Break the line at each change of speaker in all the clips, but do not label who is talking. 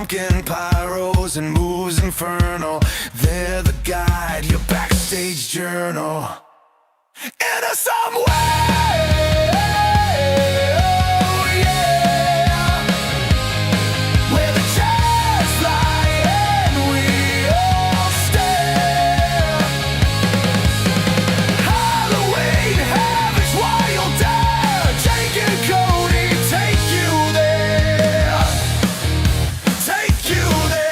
pumpkin pyros and moves infernal. They're the guide, your backstage journal. In some way, oh yeah, where the chairs fly and we all stare. Halloween Havoc, while you'll dare. Jake and Cody take you there. Take you there.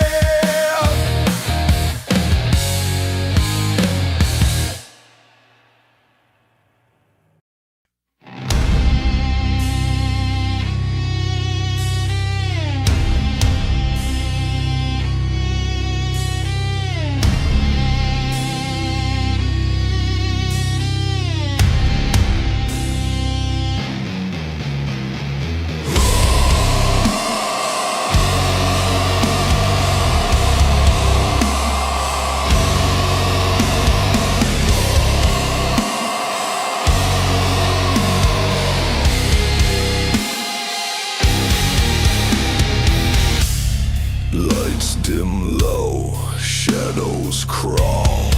Lights dim low, shadows crawl.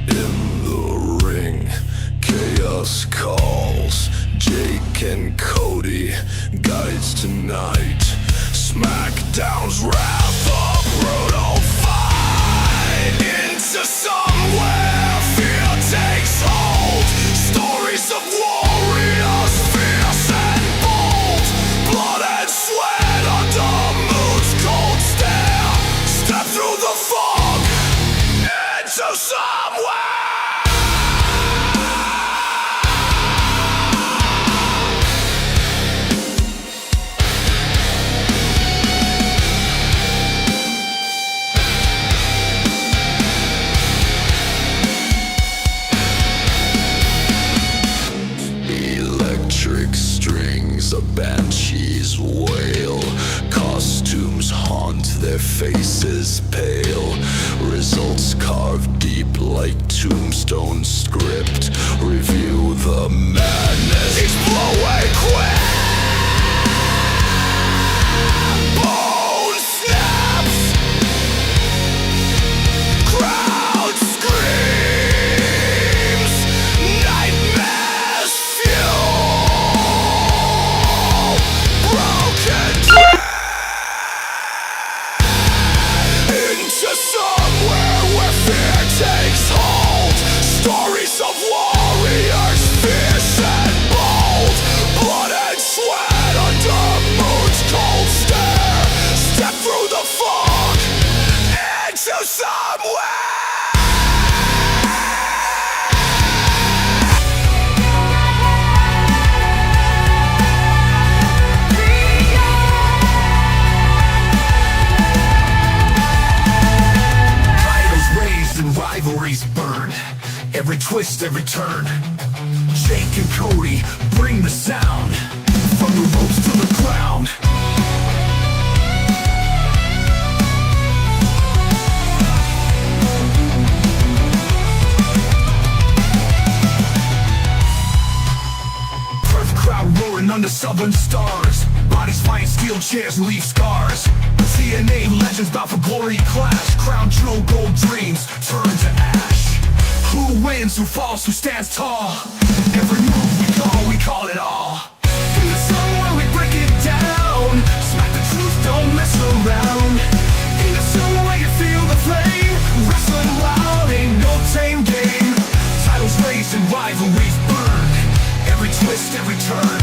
In the ring, chaos calls. Jake and Cody guides tonight. Smackdown's wrath, a brutal fight. Into somewhere fear takes hold. Stories of warriors, fierce and bold. Blood and sweat under moon's cold stare. Step through the fog into somewhere. Electric strings, a banshee's wail. Costumes haunt, their faces pale. Results carved deep like tombstone script. Review the madness, each blow a quip. Bone snaps, crowd screams, nightmares fuel. Broken into somewhere where fear takes hold. Stories of warriors, fierce and bold. Blood and sweat under moon's cold stare. Step through the fog into somewhere. Titles raised and rivalries burn. Every twist, every turn. Jake and Cody bring the sound. From the ropes to the ground. Earth crowd roaring under southern stars. Bodies flying, steel chairs leave scars. TNA legends bout for glory clash. Crown jewel gold dreams turn to ash. Who wins, who falls, who stands tall? Every move we call it all. In the sun where we break it down. Smack the truth, don't mess around. In the sun where you feel the flame. Wrestling loud, ain't no tame game. Titles raised and rivalries burn. Every twist, every turn.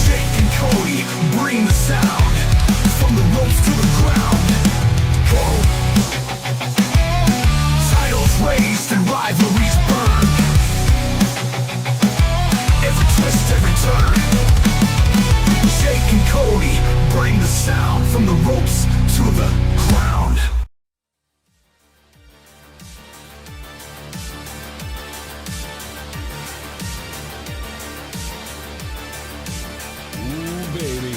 Jake and Cody bring the sound. From the ropes to the ground. Whoa. Titles raised and rivalries burn. Every twist, every turn. Jake and Cody bring the sound. From the ropes to the ground.
Ooh, baby.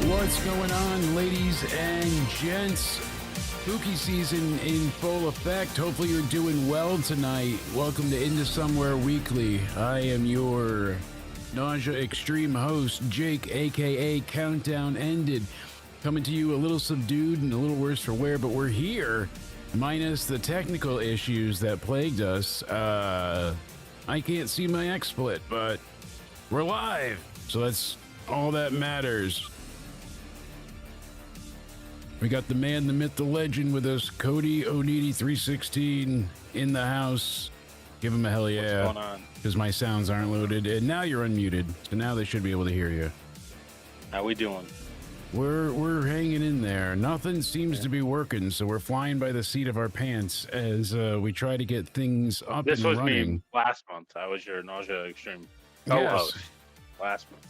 What's going on, ladies and gents? Spooky season in full effect. Hopefully you're doing well tonight. Welcome to Into Somewhere Weekly. I am your Nausea Extreme host, Jake, aka Countdown Ended. Coming to you a little subdued and a little worse for wear, but we're here, minus the technical issues that plagued us. I can't see my XSplit, but we're live, so that's all that matters. We got the man, the myth, the legend with us, Cody Onidi 316 in the house. Give him a hell yeah.
What's going on?
Because my sounds aren't loaded, and now you're unmuted, so now they should be able to hear you.
How we doing?
We're hanging in there. Nothing seems to be working, so we're flying by the seat of our pants as we try to get things up
This
and
was
running.
me last month. I was your Nausea Extreme
Yes.
co-host last month.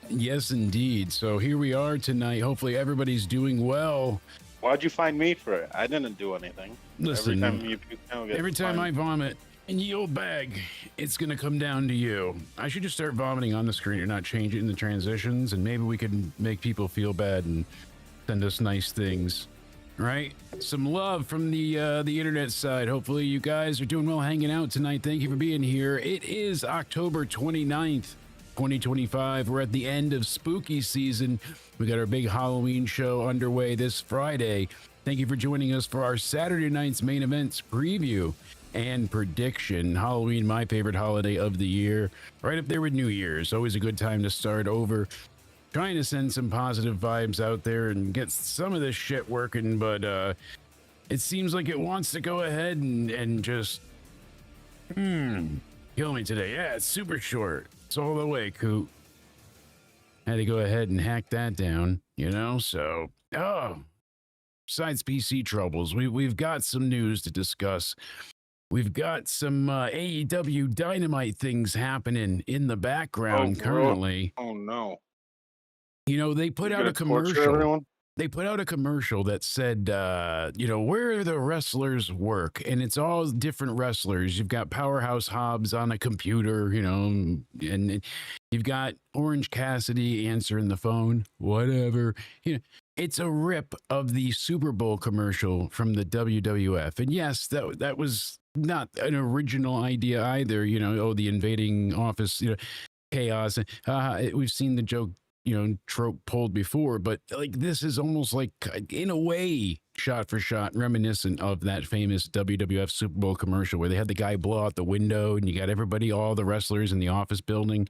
Yes, indeed. So here we are tonight. Hopefully everybody's doing well.
Why'd you find me for it? I didn't do anything.
Listen,
every time
I vomit and you bag, it's going to come down to you. I should just start vomiting on the screen and not change it in the transitions, and maybe we can make people feel bad and send us nice things. Right? Some love from the internet side. Hopefully you guys are doing well hanging out tonight. Thank you for being here. It is October 29th. 2025. We're at the end of spooky season. We got our big Halloween show underway this Friday. Thank you for joining us for our Saturday night's main events preview and prediction. Halloween, my favorite holiday of the year, right up there with New Year's. Always a good time to start over. Trying to send some positive vibes out there and get some of this shit working, but it seems like it wants to go ahead and just kill me today. Yeah, it's super short. It's all the way, Coot. Had to go ahead and hack that down, you know? So, besides PC troubles, we've got some news to discuss. We've got some AEW Dynamite things happening in the background currently.
Oh, no.
You know, they put out a commercial.
Everyone?
They put out a commercial that said, where the wrestlers work, and it's all different wrestlers. You've got Powerhouse Hobbs on a computer, and you've got Orange Cassidy answering the phone, whatever. It's a rip of the Super Bowl commercial from the WWF. And yes, that was not an original idea either. The invading office, chaos. We've seen the joke, trope pulled before, but like this is almost like, in a way, shot for shot reminiscent of that famous WWF Super Bowl commercial where they had the guy blow out the window and you got all the wrestlers in the office building.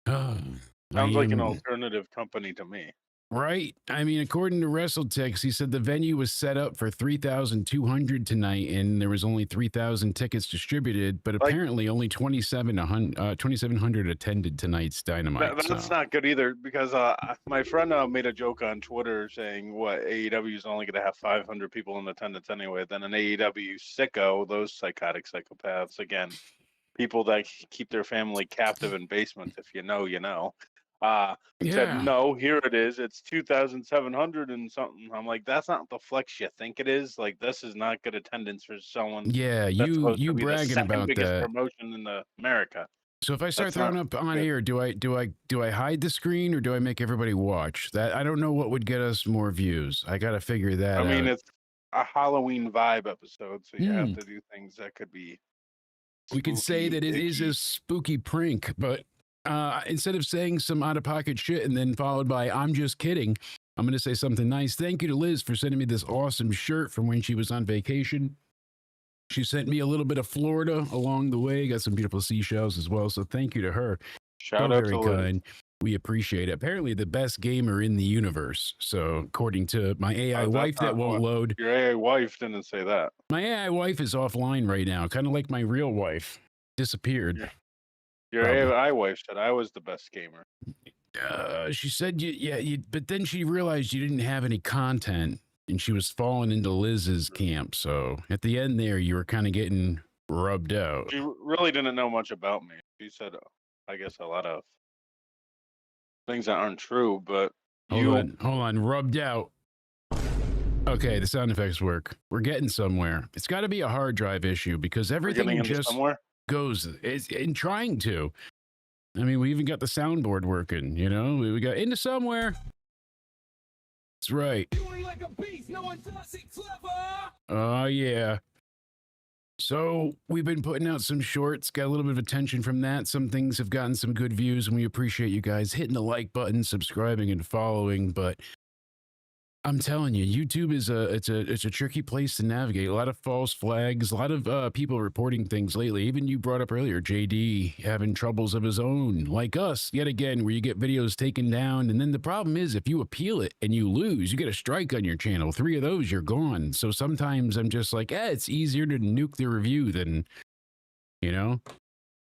Sounds like an alternative company to me.
Right? I mean, according to WrestleTix, he said the venue was set up for 3,200 tonight, and there was only 3,000 tickets distributed, but apparently only 2,700 attended tonight's Dynamite.
That's not good either, because my friend made a joke on Twitter saying, AEW is only going to have 500 people in attendance anyway. Then an AEW sicko, those psychotic psychopaths, again, people that keep their family captive in basements, if you know, you know. Said, no, here it is. It's 2,700 and something. I'm like, that's not the flex you think it is. Like, this is not good attendance for someone.
Yeah, you bragging about
biggest
that
promotion in America.
So if I start throwing up on here, do I hide the screen or do I make everybody watch that? I don't know what would get us more views. I got to figure that out.
I mean, it's a Halloween vibe episode, so you have to do things that could be spooky,
we can say that it is a spooky prank, but instead of saying some out-of-pocket shit and then followed by I'm just kidding, I'm going to say something nice. Thank you to Liz for sending me this awesome shirt from when she was on vacation. She sent me a little bit of Florida along the way. Got some beautiful seashells as well, so thank you to her.
Shout out to Liz.
Kind. We appreciate it. Apparently the best gamer in the universe. So according to my AI wife that won't load.
Your AI wife didn't say that.
My AI wife is offline right now, kind of like my real wife. Disappeared.
Yeah. Your AI wife said I was the best gamer.
She said, but then she realized you didn't have any content, and she was falling into Liz's camp. So at the end there, you were kind of getting rubbed out.
She really didn't know much about me. She said, I guess, a lot of things that aren't true, but
Hold on, rubbed out. Okay, the sound effects work. We're getting somewhere. It's got to be a hard drive issue because everything just goes. It's in trying to. I mean, we even got the soundboard working, We got into somewhere. That's right.
Like a beast, no one does it clever.
Oh, yeah. So we've been putting out some shorts, got a little bit of attention from that. Some things have gotten some good views, and we appreciate you guys hitting the like button, subscribing, and following. But I'm telling you, YouTube is it's a tricky place to navigate. A lot of false flags, a lot of people reporting things lately. Even you brought up earlier, JD having troubles of his own, like us, yet again, where you get videos taken down. And then the problem is, if you appeal it and you lose, you get a strike on your channel. 3 of those, you're gone. So sometimes I'm just like, it's easier to nuke the review than,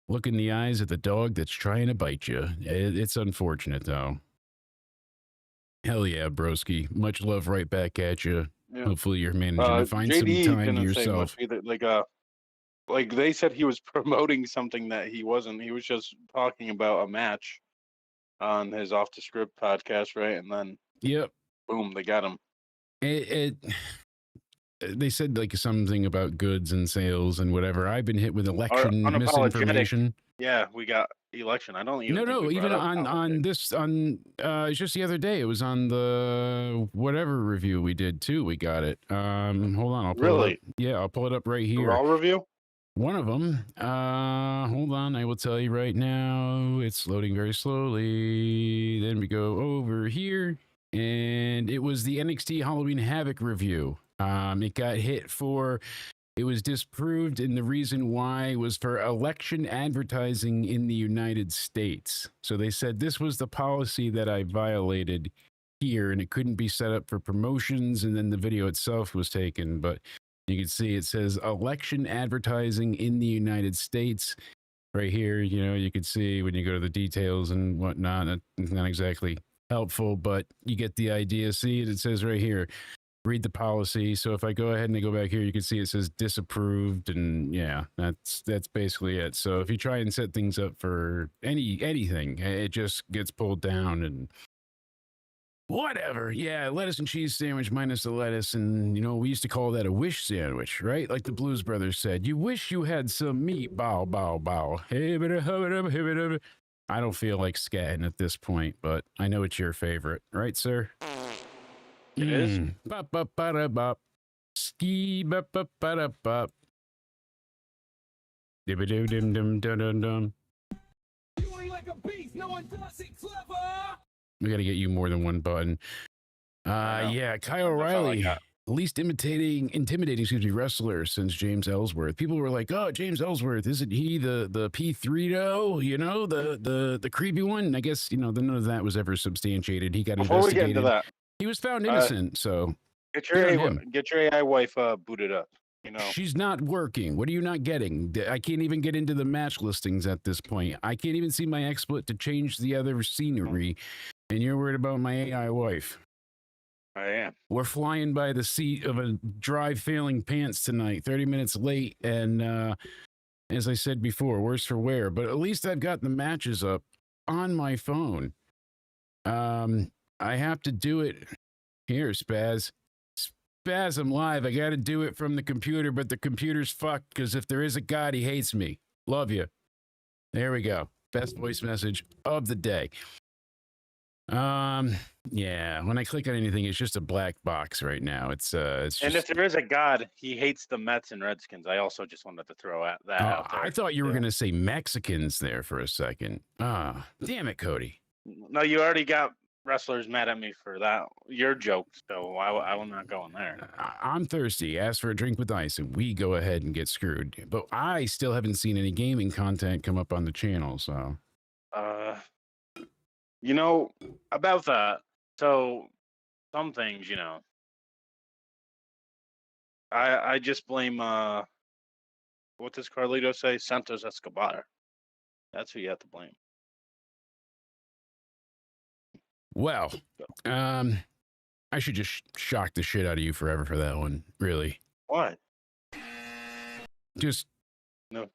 look in the eyes of the dog that's trying to bite you. It's unfortunate, though. Hell yeah, broski. Much love right back at you. Yeah. Hopefully you're managing to find
JD
some time to yourself.
Either. Like they said he was promoting something that he wasn't. He was just talking about a match on his Off the Script podcast, right? And then boom, they got him.
They said like something about goods and sales and whatever. I've been hit with election misinformation.
Yeah, we got election. I don't even
even it's just the other day. It was on the whatever review we did too. We got it. Hold on, I'll pull it up. Yeah, I'll pull it up right here.
The Raw review?
One of them. Hold on, I will tell you right now. It's loading very slowly. Then we go over here, and it was the NXT Halloween Havoc review. It got hit for, it was disproved, and the reason why was for election advertising in the United States. So they said this was the policy that I violated here, and it couldn't be set up for promotions, and then the video itself was taken. But you can see it says election advertising in the United States right here. You can see when you go to the details and whatnot, it's not exactly helpful, but you get the idea. See it says right here, read the policy. So if I go ahead and I go back here, you can see it says disapproved, and yeah, that's basically it. So if you try and set things up for anything, it just gets pulled down and whatever. Yeah, lettuce and cheese sandwich minus the lettuce, and we used to call that a wish sandwich, right? Like the Blues Brothers said, you wish you had some meat. Bow, bow, bow. I don't feel like scatting at this point, but I know it's your favorite, right, sir?
It is.
Bop, bop, ba bop. Ski, bop, bop, ba bop. Dibba dim dum dum dum dum.
You ain't like a beast, no one does it clever.
We got to get you more than one button. Yeah, Kyle O'Reilly, least intimidating, wrestler since James Ellsworth. People were like, "Oh, James Ellsworth, isn't he the P3-do? The creepy one?" I guess none of that was ever substantiated. He got
Before
investigated.
We get into that,
he was found innocent. So
get your AI wife booted up.
She's not working. What are you not getting? I can't even get into the match listings at this point. I can't even see my XSplit to change the other scenery. And you're worried about my AI wife.
I am.
We're flying by the seat of a drive failing pants tonight, 30 minutes late. And as I said before, worse for wear. But at least I've got the matches up on my phone. I have to do it. Here, Spasm Live. I got to do it from the computer, but the computer's fucked because if there is a God, he hates me. Love you. There we go. Best voice message of the day. Yeah, when I click on anything, it's just a black box right now. It's just...
And if there is a God, he hates the Mets and Redskins. I also just wanted to throw that out there.
I thought you were going to say Mexicans there for a second. Damn it, Cody.
No, you already got wrestlers mad at me for that. Your joke, so I will not go in there.
I'm thirsty. Ask for a drink with ice, and we go ahead and get screwed. But I still haven't seen any gaming content come up on the channel, so...
about that, so some things, I just blame, what does Carlito say? Santos Escobar. That's who you have to blame.
Well, I should just shock the shit out of you forever for that one, really.
What?
Just...
No.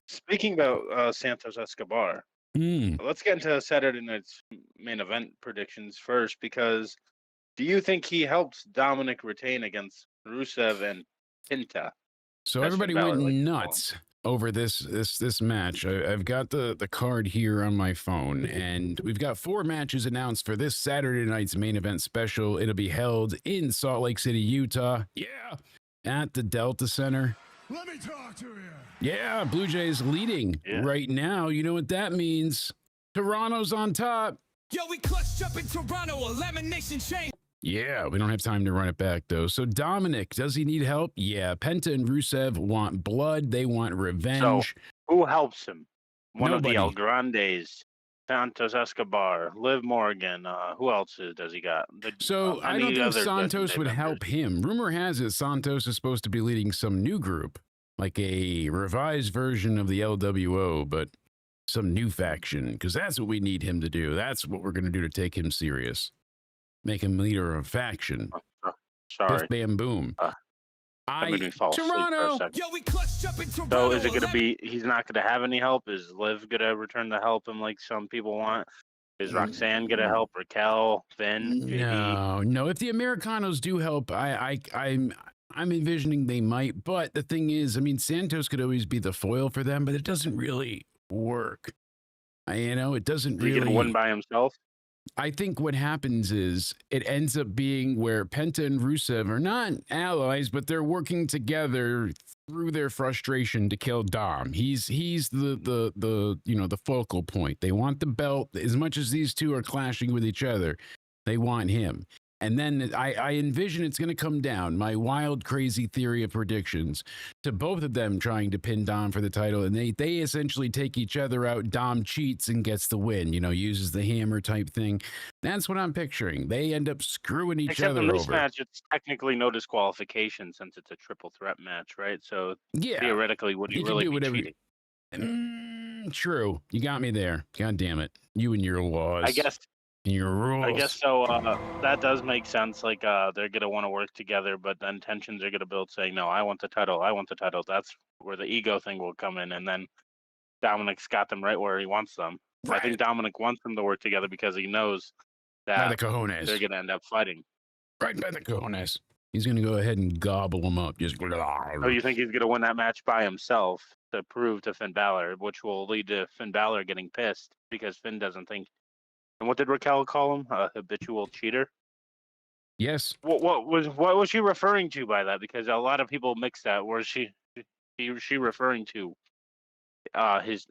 Speaking about Santos Escobar, let's get into Saturday night's main event predictions first, because do you think he helps Dominic retain against Rusev and Pinta?
So everybody went nuts over this match. I've got the card here on my phone, and we've got 4 matches announced for this Saturday night's main event special. It'll be held in Salt Lake City, Utah. Yeah, at the Delta Center.
Let me talk to you.
Yeah, Blue Jays leading right now. You know what that means? Toronto's on top.
Yo, we clutched up in Toronto, elimination chain.
Yeah, we don't have time to run it back, though. So, Dominic, does he need help? Yeah, Penta and Rusev want blood. They want revenge.
So, who helps him? One
Nobody.
of the El Grandes, Santos Escobar, Liv Morgan. Who else does he got?
So, I don't think Santos would help him. Rumor has it Santos is supposed to be leading some new group, like a revised version of the LWO, but some new faction, because that's what we need him to do. That's what we're going to do to take him serious. Make him leader of a faction.
Sorry.
Biff, bam, boom.
Toronto.
Yo, we clutched up in Toronto.
So is it going to be, he's not going to have any help? Is Liv going to return to help him like some people want? Is Roxanne going to help? Raquel, Finn, JD?
No. If the Americanos do help, I'm envisioning they might. But the thing is, I mean, Santos could always be the foil for them, but it doesn't really work. It doesn't really.
He can win by himself.
I think what happens is it ends up being where Penta and Rusev are not allies, but they're working together through their frustration to kill Dom. He's the focal point. They want the belt as much as these two are clashing with each other. They want him. And then I envision it's going to come down, my wild, crazy theory of predictions, to both of them trying to pin Dom for the title. And they essentially take each other out. Dom cheats and gets the win, uses the hammer type thing. That's what I'm picturing. They end up screwing each
Except
other
in this
over.
match, it's technically no disqualification since it's a triple threat match, right? So theoretically, would he really be cheating?
True. You got me there. God damn it. You and your laws.
I guess.
Your rules.
I guess so. That does make sense. Like they're gonna want to work together, but then tensions are gonna build, saying, "No, I want the title. I want the title." That's where the ego thing will come in, and then Dominic's got them right where he wants them. Right. I think Dominic wants them to work together because he knows that
by the cojones.
They're gonna end up fighting.
Right by the cojones. He's gonna go ahead and gobble them up. Just.
So you think he's gonna win that match by himself to prove to Finn Balor, which will lead to Finn Balor getting pissed because Finn doesn't think. And what did Raquel call him? A habitual cheater?
Yes.
What was she referring to by that? Because a lot of people mix that. Was she referring to his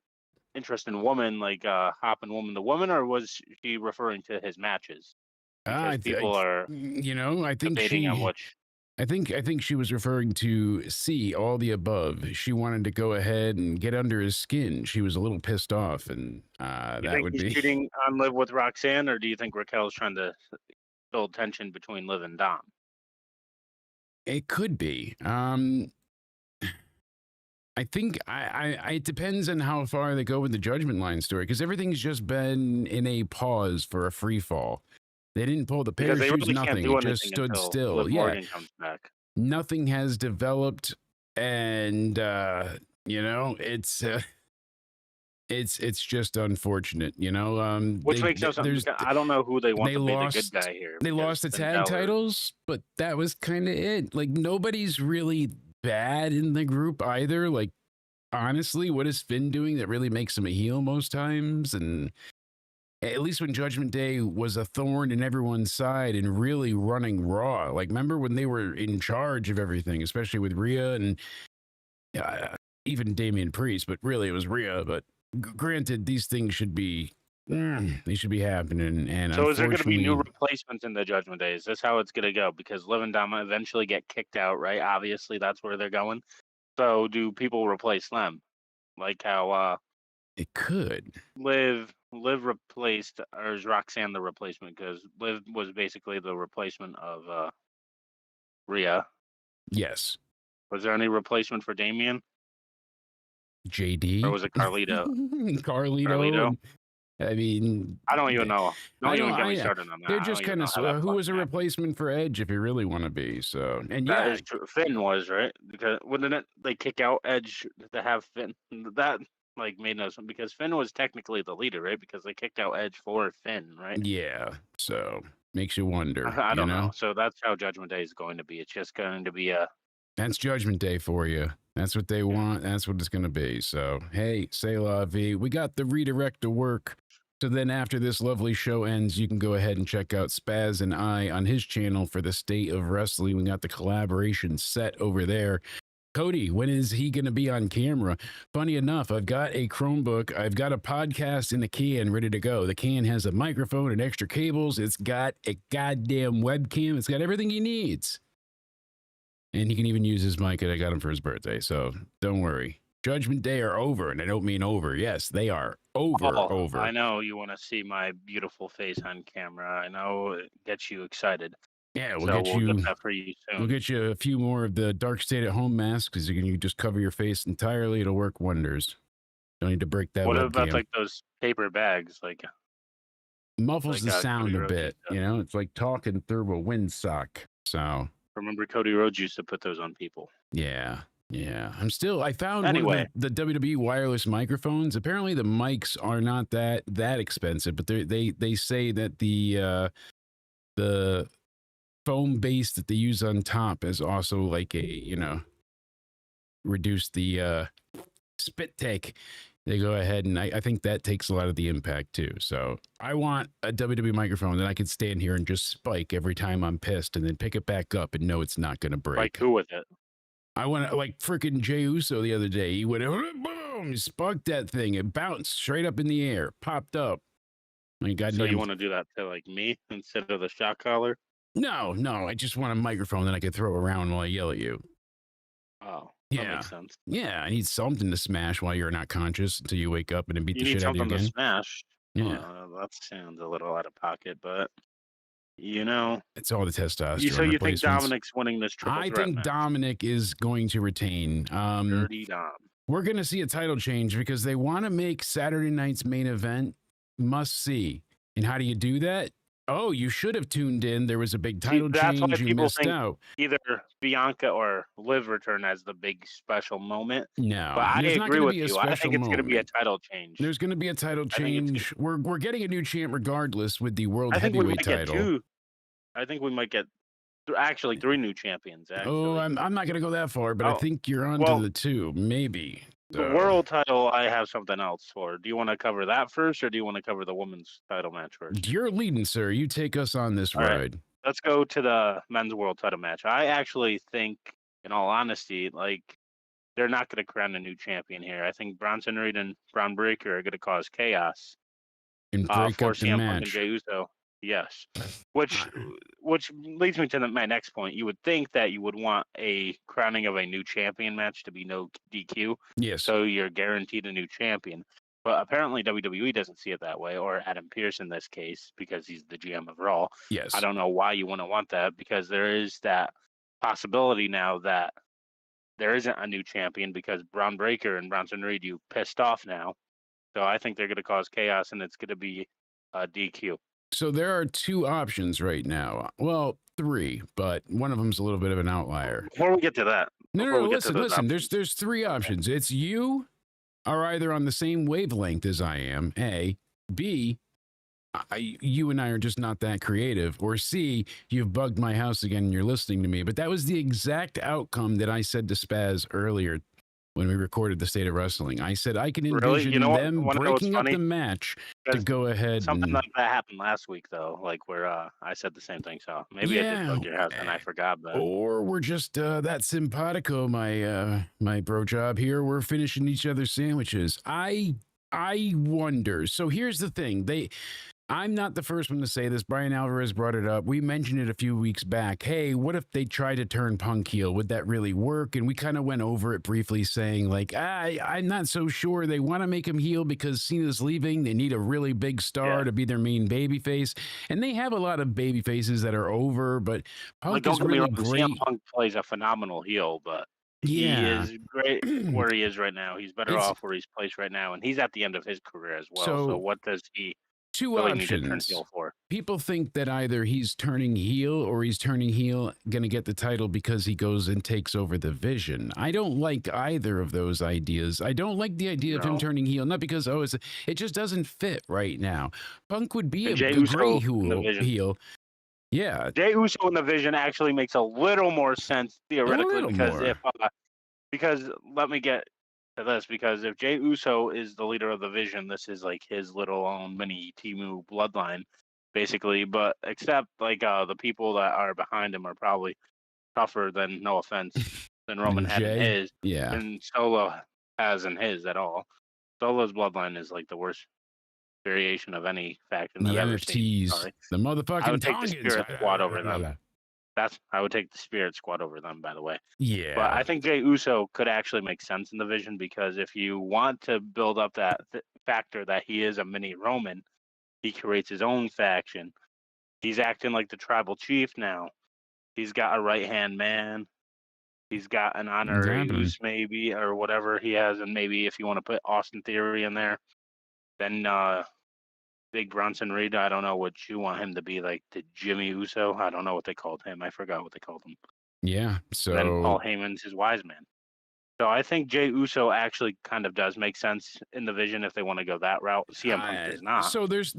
interest in women, like hopping woman to woman, or was she referring to his matches? Because people are,
I think
debating on which.
I think she was referring to C, all the above. She wanted to go ahead and get under his skin. She was a little pissed off, and that would be
cheating on Liv with Roxanne, or do you think Raquel's trying to build tension between Liv and Dom?
It could be. I think it depends on how far they go with the Judgment Line story, because everything's just been in a pause for a free fall. They didn't pull the parachutes,
really
nothing. It just stood still.
Liv Morgan comes back.
Nothing has developed, and it's just unfortunate,
Which makes no sense. I don't know who they want to be the good guy here.
They lost the tag titles, but that was kind of it. Like, nobody's really bad in the group either. Like, honestly, what is Finn doing that really makes him a heel most times? And at least when Judgment Day was a thorn in everyone's side and really running Raw. Like, remember when they were in charge of everything, especially with Rhea and even Damian Priest, but really it was Rhea. But granted, these things should be, they should be happening. And
so is there going to be new replacements in the Judgment Day? Is this how it's going to go? Because Liv and Dom eventually get kicked out, right? Obviously, that's where they're going. So do people replace them? Like how
it could.
Liv replaced, or is Roxanne the replacement? Because Liv was basically the replacement of Rhea.
Yes.
Was there any replacement for Damian?
JD?
Or was it Carlito?
Carlito? I mean,
I don't even know. Don't even get me started on that.
They're just kind of who was a replacement for Edge, if you really want to be. So, and
that is true. Finn was, right? Because wouldn't it they kick out Edge to have Finn? That made no sense, because Finn was technically the leader, right? Because they kicked out Edge for Finn, right?
Yeah. So makes you wonder.
I don't know. So that's how Judgment Day is going to be. It's just going to be
That's Judgment Day for you. That's what they want. That's what it's going to be. So, hey, c'est la vie. We got the redirect to work. So then after this lovely show ends, you can go ahead and check out Spaz and I on his channel for the State of Wrestling. We got the collaboration set over there. Cody, when is he going to be on camera? Funny enough, I've got a Chromebook. I've got a podcast in the can ready to go. The can has a microphone and extra cables. It's got a goddamn webcam. It's got everything he needs. And he can even use his mic that I got him for his birthday. So don't worry. Judgment Day are over. And I don't mean over. Yes, they are over.
I know you want to see my beautiful face on camera. I know it gets you excited.
Yeah, we'll
So
get
we'll
you.
get that for you soon.
We'll get you a few more of the dark state at home masks because you can just cover your face entirely. It'll work wonders. Don't need to break that.
What
webcam.
about like those paper bags? Like
muffles the sound
Cody
a
Rhodes
bit.
used to-
You know, it's like talking through a windsock. So
remember Cody Rhodes used to put those on people.
yeah. I found
Anyway.
one of the WWE wireless microphones. Apparently the mics are not that expensive, but they say that the foam base that they use on top is also like reduce the spit take. They go ahead and I think that takes a lot of the impact too. So I want a WWE microphone that I could stand here and just spike every time I'm pissed and then pick it back up and know it's not going to break.
Like who with it?
I want to like freaking Jey Uso the other day. He went boom, sparked that thing. It bounced straight up in the air, popped up. My goddamn.
So you want to do that to like me instead of the shock collar?
No. I just want a microphone that I could throw around while I yell at you.
Oh,
Yeah.
that makes sense.
Yeah, I need something to smash while you're not conscious until you wake up and then beat
You
the
need
shit out of you
something to
again.
smash.
Yeah,
That sounds a little out of pocket, but you know.
it's all the testosterone.
So you think
replacements.
Dominic's winning this triple
I
threat
think
match?
Dominic is going to retain.
Dirty Dom.
We're going to see a title change because they want to make Saturday night's main event must see. And how do you do that? Oh, you should have tuned in. There was a big title
that's why
change. You
people
missed
think-
out.
Either Bianca or Liv return as the big special moment.
No,
But I
there's not
agree
gonna
with
be a
you. I
special
think it's going to be a
moment.
title change.
There's going to be a title
I think it's
change. We're getting a new champ regardless with the world
I think we
heavyweight
might get
title.
two. I think we might get actually three new champions. Actually.
Oh, I'm not going to go that far, but I
Oh,
think you're on
well,
to the two, maybe.
the
So,
world title, I have something else for. Do you want to cover that first, or do you want to cover the women's title match first?
You're leading, sir. You take us on this
All right.
ride.
Let's go to the men's world title match. I actually think, in all honesty, like they're not going to crown a new champion here. I think Bronson Reed and Braun Breaker are going to cause chaos
And break
for
up the
CM Punk and
match.
Jey Uso. Yes, which leads me to my next point. You would think that you would want a crowning of a new champion match to be no DQ,
Yes.
so you're guaranteed a new champion. But apparently WWE doesn't see it that way, or Adam Pearce in this case, because he's the GM of Raw.
Yes.
I don't know why you wouldn't want that, because there is that possibility now that there isn't a new champion because Braun Breaker and Bronson Reed, you pissed off now. So I think they're going to cause chaos, and it's going to be a DQ.
So there are two options right now. Well, three, but one of them's a little bit of an outlier.
Before we get to that,
No,
before
no,
we get to
listen.
those
There's three options. It's you are either on the same wavelength as I am, A. B, you and I are just not that creative. Or C, you've bugged my house again and you're listening to me. But that was the exact outcome that I said to Spaz earlier when we recorded the State of Wrestling. I said I can
Really?
envision
You know what?
them
Wanna know what's
breaking up
funny?
the match to
Because
go ahead
something
and...
like that happened last week, though, like where I said the same thing. So maybe I did bug your house and I forgot. But
Or we're just that simpatico, my bro job here. We're finishing each other's sandwiches. I wonder. So here's the thing. I'm not the first one to say this. Brian Alvarez brought it up. We mentioned it a few weeks back. Hey, what if they tried to turn Punk heel? Would that really work? And we kind of went over it briefly, saying like, I'm not so sure. They want to make him heel because Cena's leaving. They need a really big star to be their main babyface, and they have a lot of baby faces that are over. But Punk
don't
is
get me
really
wrong,
great.
CM Punk plays a phenomenal heel, but he is great where he is right now. He's better off where he's placed right now, and he's at the end of his career as well. So what does he
two
really need to turn
options.
heel for?
People think that either he's turning heel or he's turning heel, going to get the title because he goes and takes over the Vision. I don't like either of those ideas. I don't like the idea of him turning heel, not because, it just doesn't fit right now. Punk would be a great heel. Yeah.
Jey Uso in the Vision actually makes a little more sense theoretically because let me get to this, because if Jey Uso is the leader of the Vision, this is like his little own mini Timu bloodline, basically. But except like the people that are behind him are probably tougher than, no offense, than Roman had in
Jay?
his,
Yeah.
and Solo has in his at all. Solo's bloodline is like the worst variation of any faction
The
I've ever seen.
NFTs,
Sorry.
the
I
motherfucking
would take the
Tongans.
Spirit Squad over them. I would take the Spirit Squad over them, by the way.
Yeah.
But I think Jey Uso could actually make sense in the vision, because if you want to build up that factor that he is a mini Roman, he creates his own faction. He's acting like the tribal chief now. He's got a right-hand man. He's got an honorarius maybe, or whatever he has. And maybe if you want to put Austin Theory in there, then Big Bronson Reed, I don't know what you want him to be, like the Jimmy Uso. I don't know what they called him. I forgot what they called him.
Yeah. So
then Paul Heyman's his wise man. So I think Jey Uso actually kind of does make sense in the vision if they want to go that route. CM Punk does not.
So there's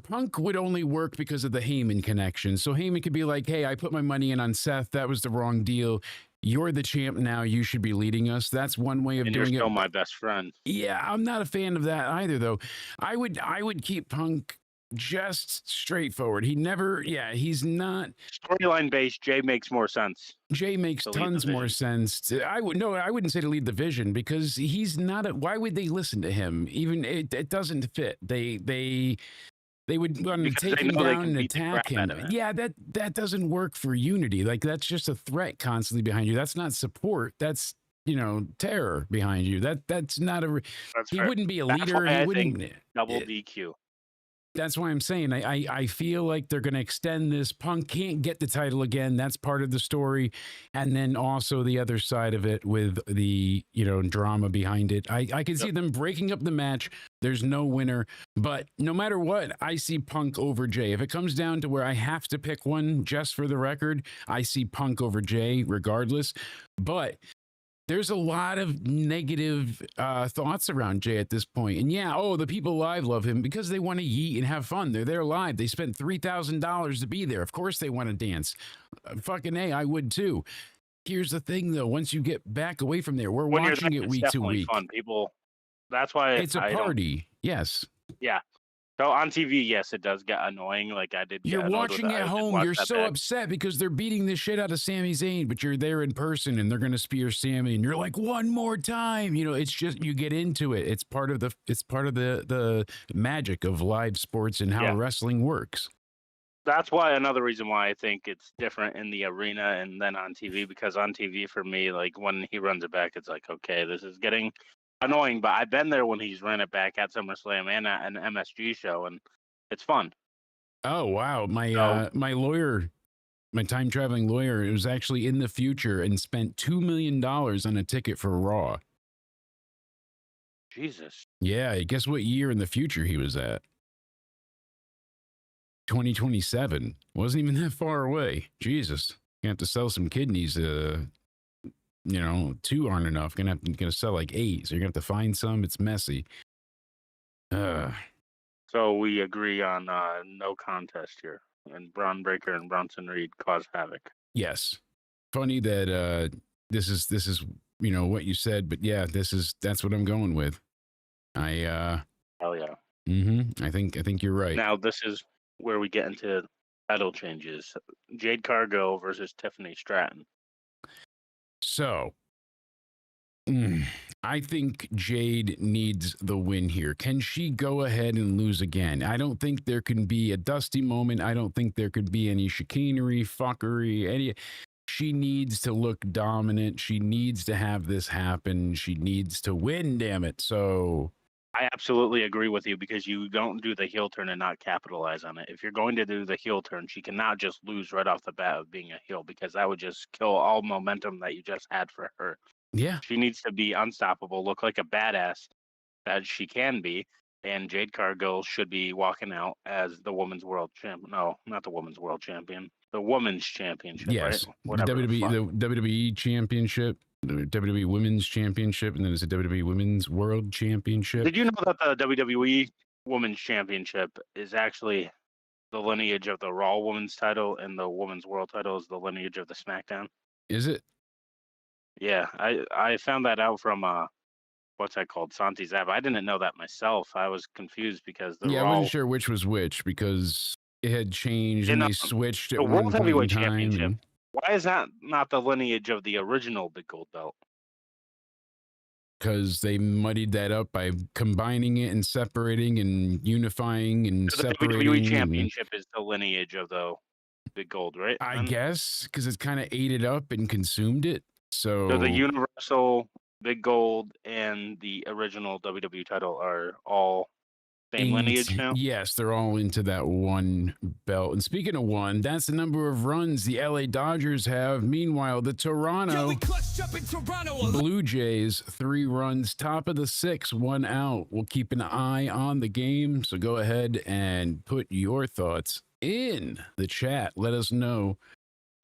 Punk would only work because of the Heyman connection. So Heyman could be like, hey, I put my money in on Seth. That was the wrong deal. You're the champ now. You should be leading us. That's one way of
and
doing it.
You're still my best friend.
Yeah, I'm not a fan of that either, though. I would keep Punk just straightforward. He's not
storyline based. Jay makes more sense.
Jay makes tons more sense. I wouldn't say to lead the vision, because he's not why would they listen to him? Even it doesn't fit. They would want to take him down and attack him. Yeah, that doesn't work for unity. Like, that's just a threat constantly behind you. That's not support. That's terror behind you. That's not a.
That's
he
fair.
wouldn't be a
That's
leader.
why
He
I
wouldn't.
think double DQ.
That's why I'm saying I feel like they're going to extend this. Punk can't get the title again. That's part of the story. And then also the other side of it with the, drama behind it. I can see them breaking up the match. There's no winner. But no matter what, I see Punk over Jay. If it comes down to where I have to pick one, just for the record, I see Punk over Jay regardless. But there's a lot of negative thoughts around Jay at this point. And the people live love him because they want to eat and have fun. They're there live. They spent $3,000 to be there. Of course they want to dance. Fucking A, I would too. Here's the thing, though. Once you get back away from there, we're watching it week to week.
Fun. People, that's why
it's a party. Yes.
Yeah. So on TV, yes, it does get annoying. Like I did.
You're watching at home. You're so upset because they're beating the shit out of Sami Zayn, but you're there in person and they're going to spear Sami, and you're like, one more time. It's just, you get into it. It's part of the magic of live sports and how wrestling works.
That's why another reason why I think it's different in the arena and then on TV, because on TV for me, like when he runs it back, it's like, okay, this is getting annoying, but I've been there when he's ran it back at SummerSlam and at an MSG show, and it's fun.
Oh wow, my lawyer, my time traveling lawyer, it was actually in the future and spent $2 million on a ticket for Raw.
Jesus.
Yeah, guess what year in the future he was at? 2027. Wasn't even that far away. Jesus, you have to sell some kidneys. 2 aren't enough. Gonna sell like 8, so you're gonna have to find some. It's messy.
So we agree on no contest here, and Braun Breaker and Bronson Reed cause havoc.
Yes. Funny that this is what you said, but yeah, that's what I'm going with.
Hell yeah.
I think you're right.
Now this is where we get into title changes. Jade Cargill versus Tiffany Stratton.
So, I think Jade needs the win here. Can she go ahead and lose again? I don't think there can be a dusty moment. I don't think there could be any chicanery, fuckery, She needs to look dominant. She needs to have this happen. She needs to win, damn it. So
I absolutely agree with you, because you don't do the heel turn and not capitalize on it. If you're going to do the heel turn, she cannot just lose right off the bat of being a heel, because that would just kill all momentum that you just had for her.
Yeah.
She needs to be unstoppable, look like a badass that she can be, and Jade Cargill should be walking out as the women's world champion. No, not the women's world champion. The women's championship,
yes.
right? Whatever
the WWE championship. The WWE Women's Championship, and then there's a WWE Women's World Championship.
Did you know that the WWE Women's Championship is actually the lineage of the Raw Women's title, and the Women's World title is the lineage of the SmackDown?
Is it?
Yeah, I found that out from what's that called? Santi's app. I didn't know that myself. I was confused because
I wasn't sure which was which, because it had changed and they switched at
the
one
World
point
Heavyweight
in time.
Championship. Why is that not the lineage of the original Big Gold belt?
Because they muddied that up by combining it and separating and unifying and
So the
separating.
WWE Championship is the lineage of the Big Gold, right?
I
then?
guess because it's kind of ate it up and consumed it. So
the Universal Big Gold and the original WWE title are all same lineage now?
Yes, they're all into that one belt. And speaking of one, that's the number of runs the LA Dodgers have. Meanwhile, the Toronto Blue Jays, 3 runs, top of the 6, 1 out. We'll keep an eye on the game. So go ahead and put your thoughts in the chat. Let us know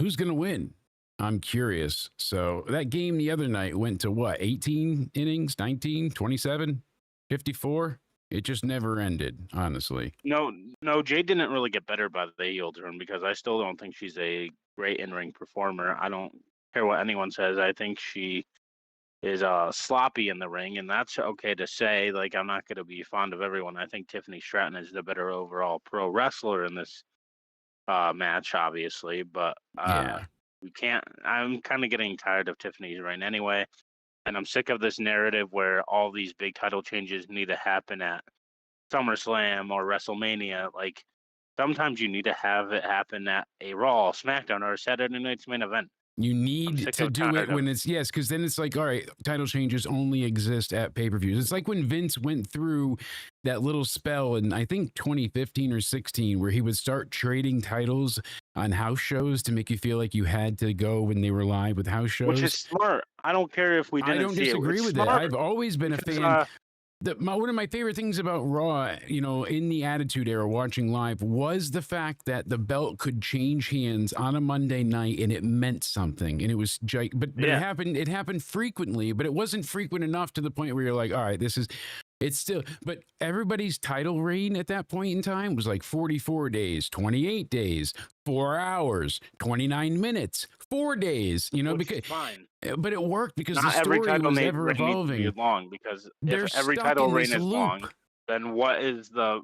who's going to win. I'm curious. So that game the other night went to what? 18 innings, 19, 27, 54? It just never ended, honestly.
No, Jade didn't really get better by the heel turn because I still don't think she's a great in-ring performer. I don't care what anyone says. I think she is sloppy in the ring, and that's okay to say. Like, I'm not going to be fond of everyone. I think Tiffany Stratton is the better overall pro wrestler in this match, obviously, but we can't. I'm kind of getting tired of Tiffany's reign anyway. And I'm sick of this narrative where all these big title changes need to happen at SummerSlam or WrestleMania. Like, sometimes you need to have it happen at a Raw, SmackDown, or a Saturday Night's main event.
You need to do it when it's, yes, because then it's like, all right, title changes only exist at pay-per-views. It's like when Vince went through that little spell in, I think, 2015 or 16, where he would start trading titles on house shows to make you feel like you had to go when they were live with house shows.
Which is smart. I don't care if we didn't
I don't disagree with it. I've always been a fan. One of my favorite things about Raw, in the Attitude Era, watching live, was the fact that the belt could change hands on a Monday night, and it meant something. And it was, but yeah. It happened frequently, but it wasn't frequent enough to the point where you're like, all right, it's still. But everybody's title reign at that point in time was like 44 days, 28 days, 4 hours, 29 minutes, 4 days. Because
fine.
But it worked because
not
the story
every title
was ever evolving.
Needs to be long because if every title reign is long, then what is the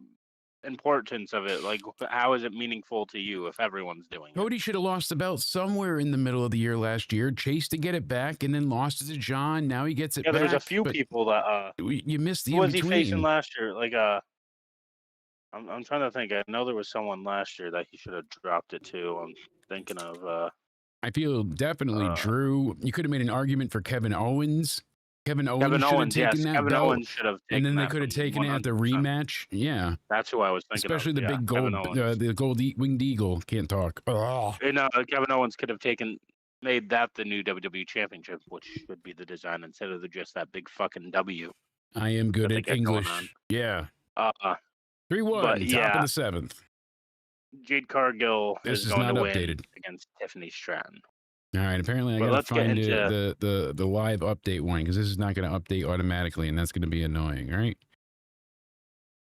importance of it? Like, how is it meaningful to you if everyone's doing it?
Cody should have lost the belt somewhere in the middle of the year last year, chased to get it back, and then lost it to John. Now he gets it back.
Yeah, there's a few people that
you missed the
who was he facing last year? Like I'm trying to think. I know there was someone last year that he should have dropped it to. I'm thinking of
I feel definitely Drew. You could have made an argument for Kevin Owens. Kevin Owens should have taken that belt.
Owens should have taken,
and then they could have taken it at the rematch. Yeah,
that's who I was thinking.
Especially the big gold, the gold winged eagle. Can't talk. Oh.
And Kevin Owens could have made that the new WWE Championship, which should be the design instead of just that big fucking W.
I am good at English. Yeah. 3-1, top of the 7th.
Jade Cargill is going to win against Tiffany Stratton.
All right. Apparently, I got to find the live update one because this is not going to update automatically, and that's going to be annoying. All right.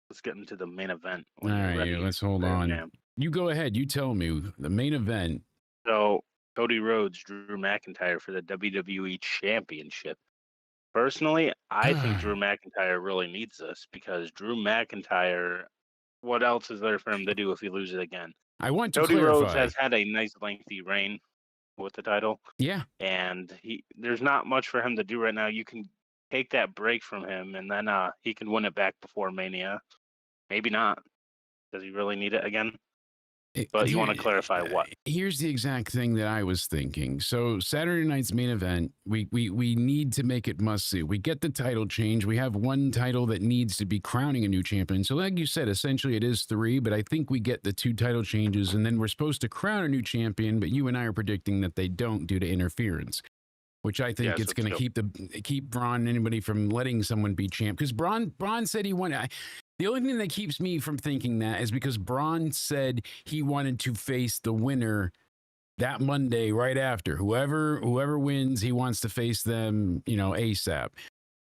Let's get into the main event.
All right. Let's hold on. Jam. You go ahead. You tell me the main event.
So Cody Rhodes, Drew McIntyre for the WWE Championship. Personally, I think Drew McIntyre really needs this because Drew McIntyre. What else is there for him to do if he loses again?
I want to
Cody
clarify.
Rhodes has had a nice lengthy reign with the title.
Yeah.
And there's not much for him to do right now. You can take that break from him and then he can win it back before Mania. Maybe not. Does he really need it again? But you want to clarify what?
Here's the exact thing that I was thinking. So Saturday night's main event, we need to make it must see. We get the title change. We have one title that needs to be crowning a new champion. So like you said, essentially it is 3, but I think we get the 2 title changes and then we're supposed to crown a new champion, but you and I are predicting that they don't due to interference, which I think it's going to keep Braun and anybody from letting someone be champ. Because Braun said he wanted. The only thing that keeps me from thinking that is because Braun said he wanted to face the winner that Monday right after. Whoever wins, he wants to face them, ASAP.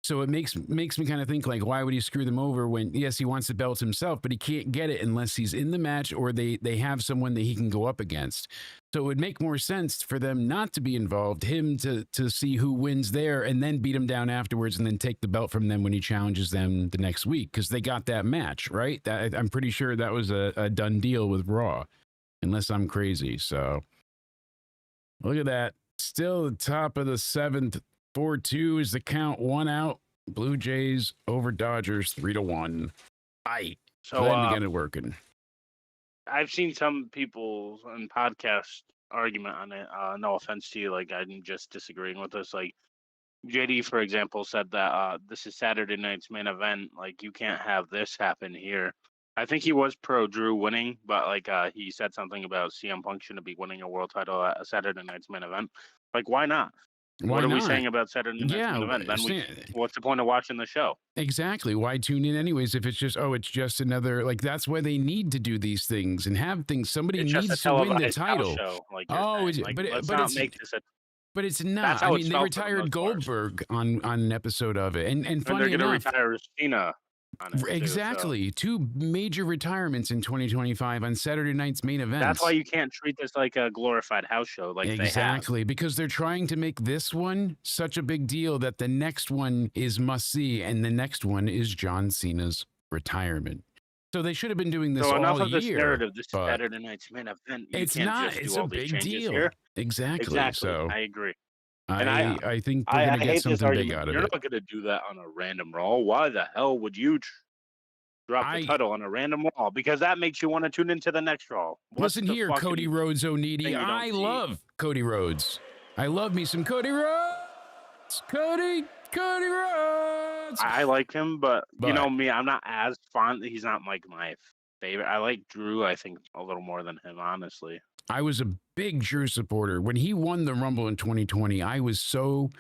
So it makes me kind of think, like, why would he screw them over when, yes, he wants the belt himself, but he can't get it unless he's in the match or they have someone that he can go up against. So it would make more sense for them not to be involved, him to see who wins there and then beat him down afterwards and then take the belt from them when he challenges them the next week because they got that match, right? I'm pretty sure that was a done deal with Raw, unless I'm crazy. So Look at that. Still the top of the 7th. 4-2 is the count. 1 out. Blue Jays over Dodgers 3-1.
So
glad to get it working.
I've seen some people in podcast argument on it. No offense to you, like I'm just disagreeing with this. Like JD, for example, said that this is Saturday night's main event. Like you can't have this happen here. I think he was pro Drew winning, but like he said something about CM Punk shouldn't be winning a world title at a Saturday night's main event. Like why not?
Why
what are
not?
we saying about Saturday night's main event? Then what's the point of watching the show?
Exactly. Why tune in anyways if it's just it's just another, like that's why they need to do these things and have things. Somebody
It's
needs
just
to win the
televised house
title.
show, like
But
not
it's
make this a.
But it's not.
That's how
I mean,
it's
they
felt for the
retired
most part.
Goldberg on an episode of it, and
And
funny
they're gonna
enough,
retire Cena on it too, so
exactly 2 major retirements in 2025 on Saturday night's main event.
that's why you can't treat this like a glorified house show, like
exactly, because they're trying to make this one such a big deal that the next one is must see, and the next one is John Cena's retirement. So they should have been doing this
so
all
enough of
year.
this narrative. This is
but
Saturday night's main event. You
it's
can't
not.
just do
It's
all
a
these
big
changes
deal.
here.
Exactly. So
I agree.
I think
I
they're going to get
hate this
something big
argument.
out of
You're
it.
not going to do that on a random Raw. Why the hell would you drop the title on a random Raw? Because that makes you want to tune into the next Raw.
Listen here, Cody Rhodes O'Needy. I love Cody Rhodes. I love me some Cody Rhodes. Cody Rhodes.
I like him, but you know me, I'm not as fond. He's not like my favorite. I like Drew, I think, a little more than him, honestly.
I was a big Drew supporter. When he won the Rumble in 2020, I was so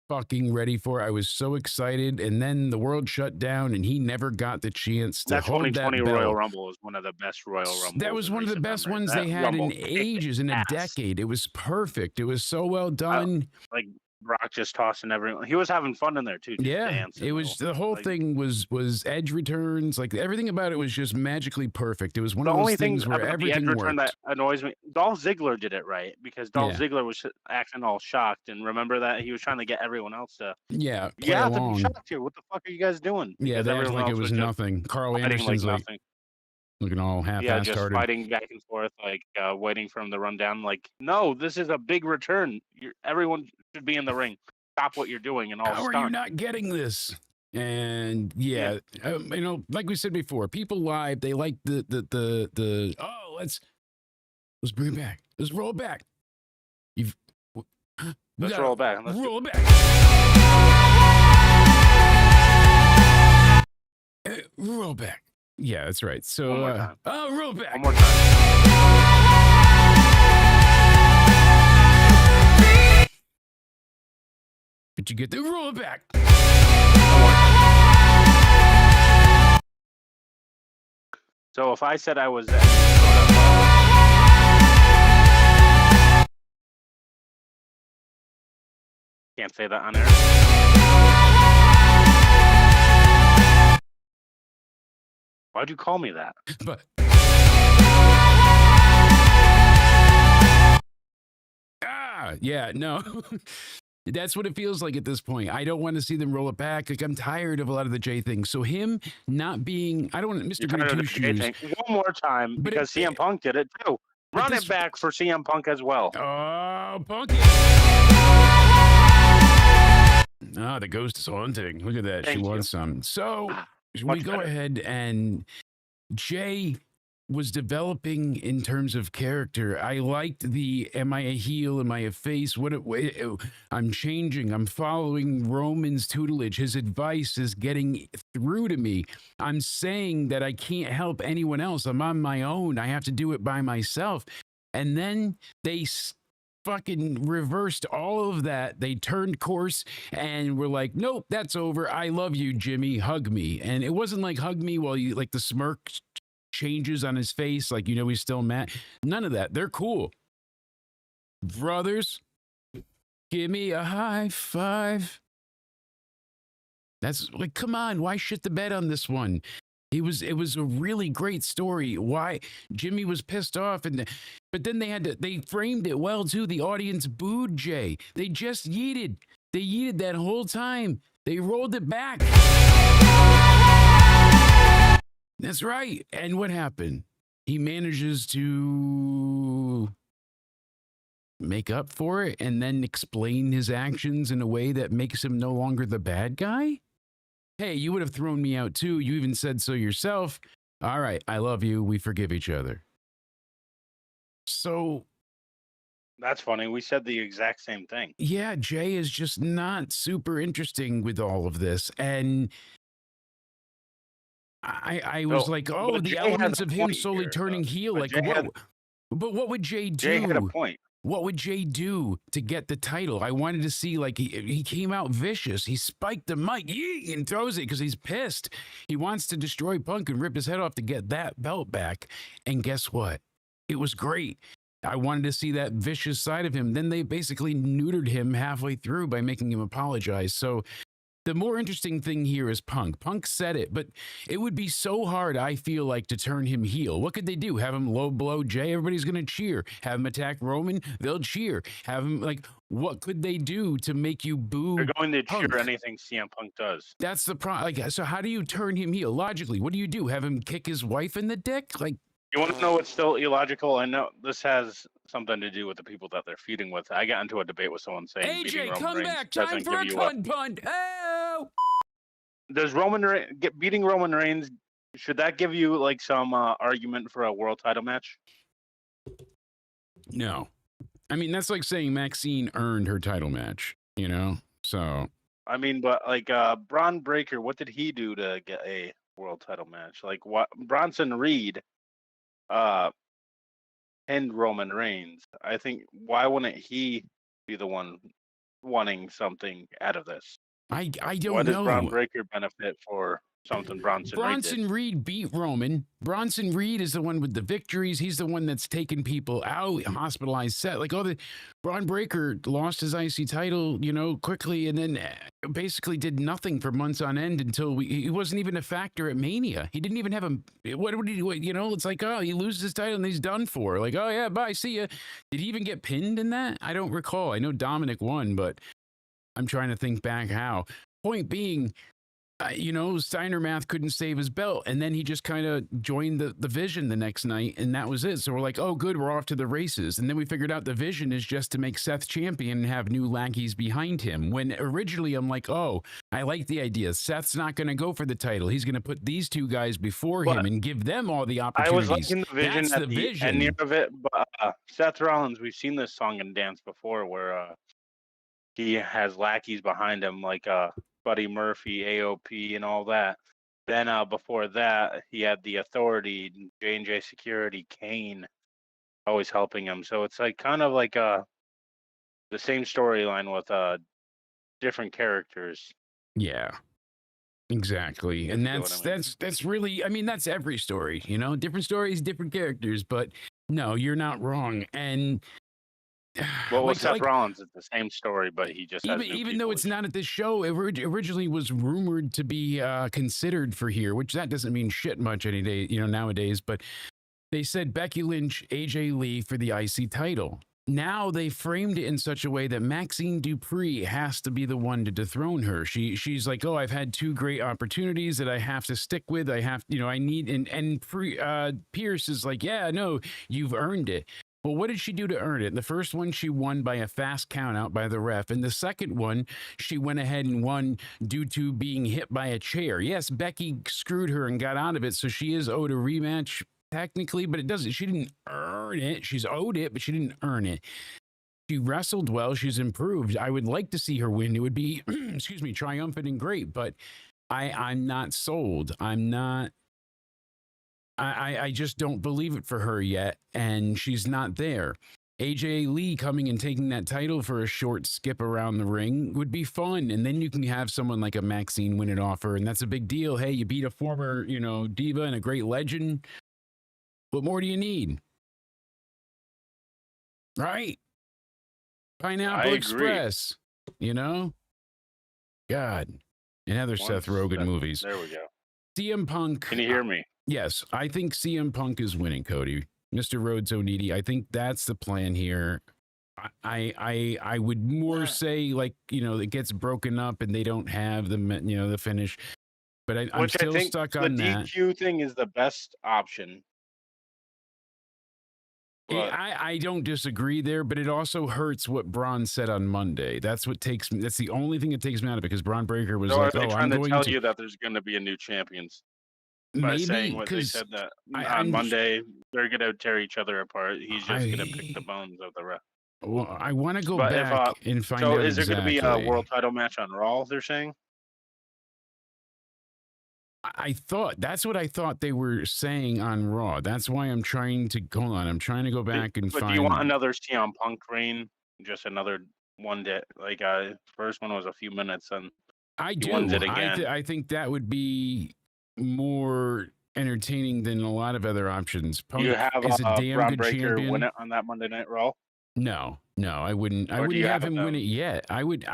fucking ready for it. I was so excited, and then the world shut down, and he never got the chance to hold that belt.
2020 Royal Rumble was one of the best Royal Rumbles.
That was one of the best ones they had in ages, in a decade. It was perfect. It was so well done.
Like Brock just tossing everyone. He was having fun in there too.
Yeah, it was the whole thing was Edge returns. Like everything about it was just magically perfect. It was one of those things where everything worked. The only thing that annoys me,
Dolph Ziggler did it right, because Dolph Ziggler was acting all shocked, and remember that he was trying to get everyone else to
play
have
along.
to be shocked here. What the fuck are you guys doing?
Yeah, they acted like it was nothing. Carl Anderson's like looking all half-assed,
just fighting back and forth, like waiting for him to run down. Like, no, this is a big return. Everyone should be in the ring. Stop what you're doing and all.
How are you not getting this? And you know, like we said before, people live. They like the let's bring it back. Let's roll it back.
Let's roll it back.
Let's roll it back. Roll back. Yeah, that's right. So, roll back.
One more time.
But you get the roll back.
So if I said I was can't say that on air. Why'd you call me that?
But yeah, no. That's what it feels like at this point. I don't want to see them roll it back. Like, I'm tired of a lot of the J things. So him not being, I don't want Mr. Goody Two Shoes.
One more time, because CM Punk did it too. Run it back for CM Punk as well.
Oh, Punky. The ghost is haunting. Look at that. She wants some. So we go ahead, and Jay was developing in terms of character. I liked the, am I a heel? Am I a face? I'm changing. I'm following Roman's tutelage. His advice is getting through to me. I'm saying that I can't help anyone else. I'm on my own. I have to do it by myself. And then they fucking reversed all of that. They turned course and were like, nope, that's over. I love you, Jimmy. Hug me. And it wasn't like hug me while you, like, the smirk changes on his face, like, you know, he's still mad. None of that. They're cool. Brothers, give me a high five. That's like, come on, why shit the bed on this one? It was a really great story. Why Jimmy was pissed off, but then they framed it well too. The audience booed Jay. They just yeeted. They yeeted that whole time. They rolled it back. That's right. And what happened? He manages to make up for it and then explain his actions in a way that makes him no longer the bad guy? Hey, you would have thrown me out too. You even said so yourself. All right, I love you. We forgive each other. So
That's funny. We said the exact same thing.
yeah, Jay is just not super interesting with all of this. And I was like, oh, the elements of him slowly turning heel. Like, what? But what would Jay do?
Jay had a point.
What would Jay do to get the title? I wanted to see, like, he came out vicious. He spiked the mic and throws it because he's pissed. He wants to destroy Punk and rip his head off to get that belt back. And guess what? It was great. I wanted to see that vicious side of him. Then they basically neutered him halfway through by making him apologize. So the more interesting thing here is Punk. Punk said it, but it would be so hard, I feel like, to turn him heel. What could they do? Have him low blow Jay? Everybody's going to cheer. Have him attack Roman? They'll cheer. Have him, like, what could they do to make you boo
They're going to
Punk?
cheer anything CM Punk does.
That's the problem. Like, so how do you turn him heel? Logically, what do? Have him kick his wife in the dick? Like,
you want to know what's still illogical? I know this has something to do with the people that they're feuding with. I got into a debate with someone saying
AJ,
Roman
come
Reigns
back. Time for a punt. Oh!
Does beating Roman Reigns, should that give you like some argument for a world title match?
No. I mean, that's like saying Maxine earned her title match, you know? So.
I mean, but like Braun Breaker, what did he do to get a world title match? Like what Bronson Reed pinned Roman Reigns. I think why wouldn't he be the one wanting something out of this?
I don't know.
What does Braun Breaker benefit for something Bronson
Reed beat Roman. Bronson Reed is the one with the victories. He's the one that's taken people out, hospitalized, set. Like, Braun Breaker lost his IC title, you know, quickly, and then basically did nothing for months on end until he wasn't even a factor at Mania. He didn't even have what would he do? You know, it's like, oh, he loses his title and he's done for. Like, oh yeah, bye, see ya. Did he even get pinned in that? I don't recall. I know Dominic won, but I'm trying to think back how. Point being, you know, Steiner Math couldn't save his belt, and then he just kind of joined the Vision the next night, and that was it. So we're like, oh, good, we're off to the races. And then we figured out the Vision is just to make Seth champion and have new lackeys behind him. When originally I'm like, oh, I like the idea. Seth's not going to go for the title. He's going to put these two guys before him and give them all the opportunities.
I was liking the Vision
That's
at the end of it, but Seth Rollins, we've seen this song and dance before where he has lackeys behind him like Buddy Murphy, AOP, and all that. Then before that, he had the Authority, J&J Security, Kane, always helping him. So it's like kind of like the same storyline with different characters.
Yeah, exactly. And that's really, I mean, that's every story, you know, different stories, different characters. But no, you're not wrong. And
well, with Seth Rollins, it's the same story, but he just
even though it's not at this show, it originally was rumored to be considered for here, which that doesn't mean shit much any day, you know, nowadays. But they said Becky Lynch, AJ Lee for the IC title. Now they framed it in such a way that Maxine Dupree has to be the one to dethrone her. She's like, oh, I've had two great opportunities that I have to stick with. I have, you know, I need, and Pierce is like, yeah, no, you've earned it. Well, what did she do to earn it? The first one, she won by a fast count out by the ref. And the second one, she went ahead and won due to being hit by a chair. Yes, Becky screwed her and got out of it, so she is owed a rematch technically, but she didn't earn it. She's owed it, but she didn't earn it. She wrestled well. She's improved. I would like to see her win. It would be, excuse me, triumphant and great, but I'm not sold. I'm not. I just don't believe it for her yet, and she's not there. AJ Lee coming and taking that title for a short skip around the ring would be fun, and then you can have someone like a Maxine win it off her, and that's a big deal. Hey, you beat a former, you know, diva and a great legend. What more do you need? Right? Pineapple Express, you know? God. And other Seth Rogen movies.
There we go.
CM Punk.
Can you hear me?
Yes, I think CM Punk is winning, Cody. Mr. Rhodes O'Needy. I think that's the plan here. I would more say, like, you know, it gets broken up and they don't have the, you know, the finish. But I'm still stuck on that.
The DQ thing is the best option.
I don't disagree there, but it also hurts what Braun said on Monday. That's the only thing that takes me out of it, because Braun Breaker was
So
like,
are they
"Oh,
trying
I'm
to
going
tell
to."
you that there's going to be a new champions by
Maybe
saying what they
because
said that on
I'm
Monday they're going to tear each other apart. He's just going to pick the bones of the rest.
Well, I want to go
But
back and find
so
out
is there going to be a
exactly.
world title match on Raw? They're saying.
I thought that's what I thought they were saying on Raw. That's why I'm trying to hold on. I'm trying to go back and
But
find.
do you want another CM Punk reign? Just another one day? Like first one was a few minutes, and
I
he
do.
wins it again.
I think that would be more entertaining than a lot of other options. Punk
Do you have
is a damn
Braun
good
Breaker
champion.
win it on that Monday Night Raw?
No, I wouldn't. I
Or do
wouldn't
you
have
have
him win
them-
it yet. I would.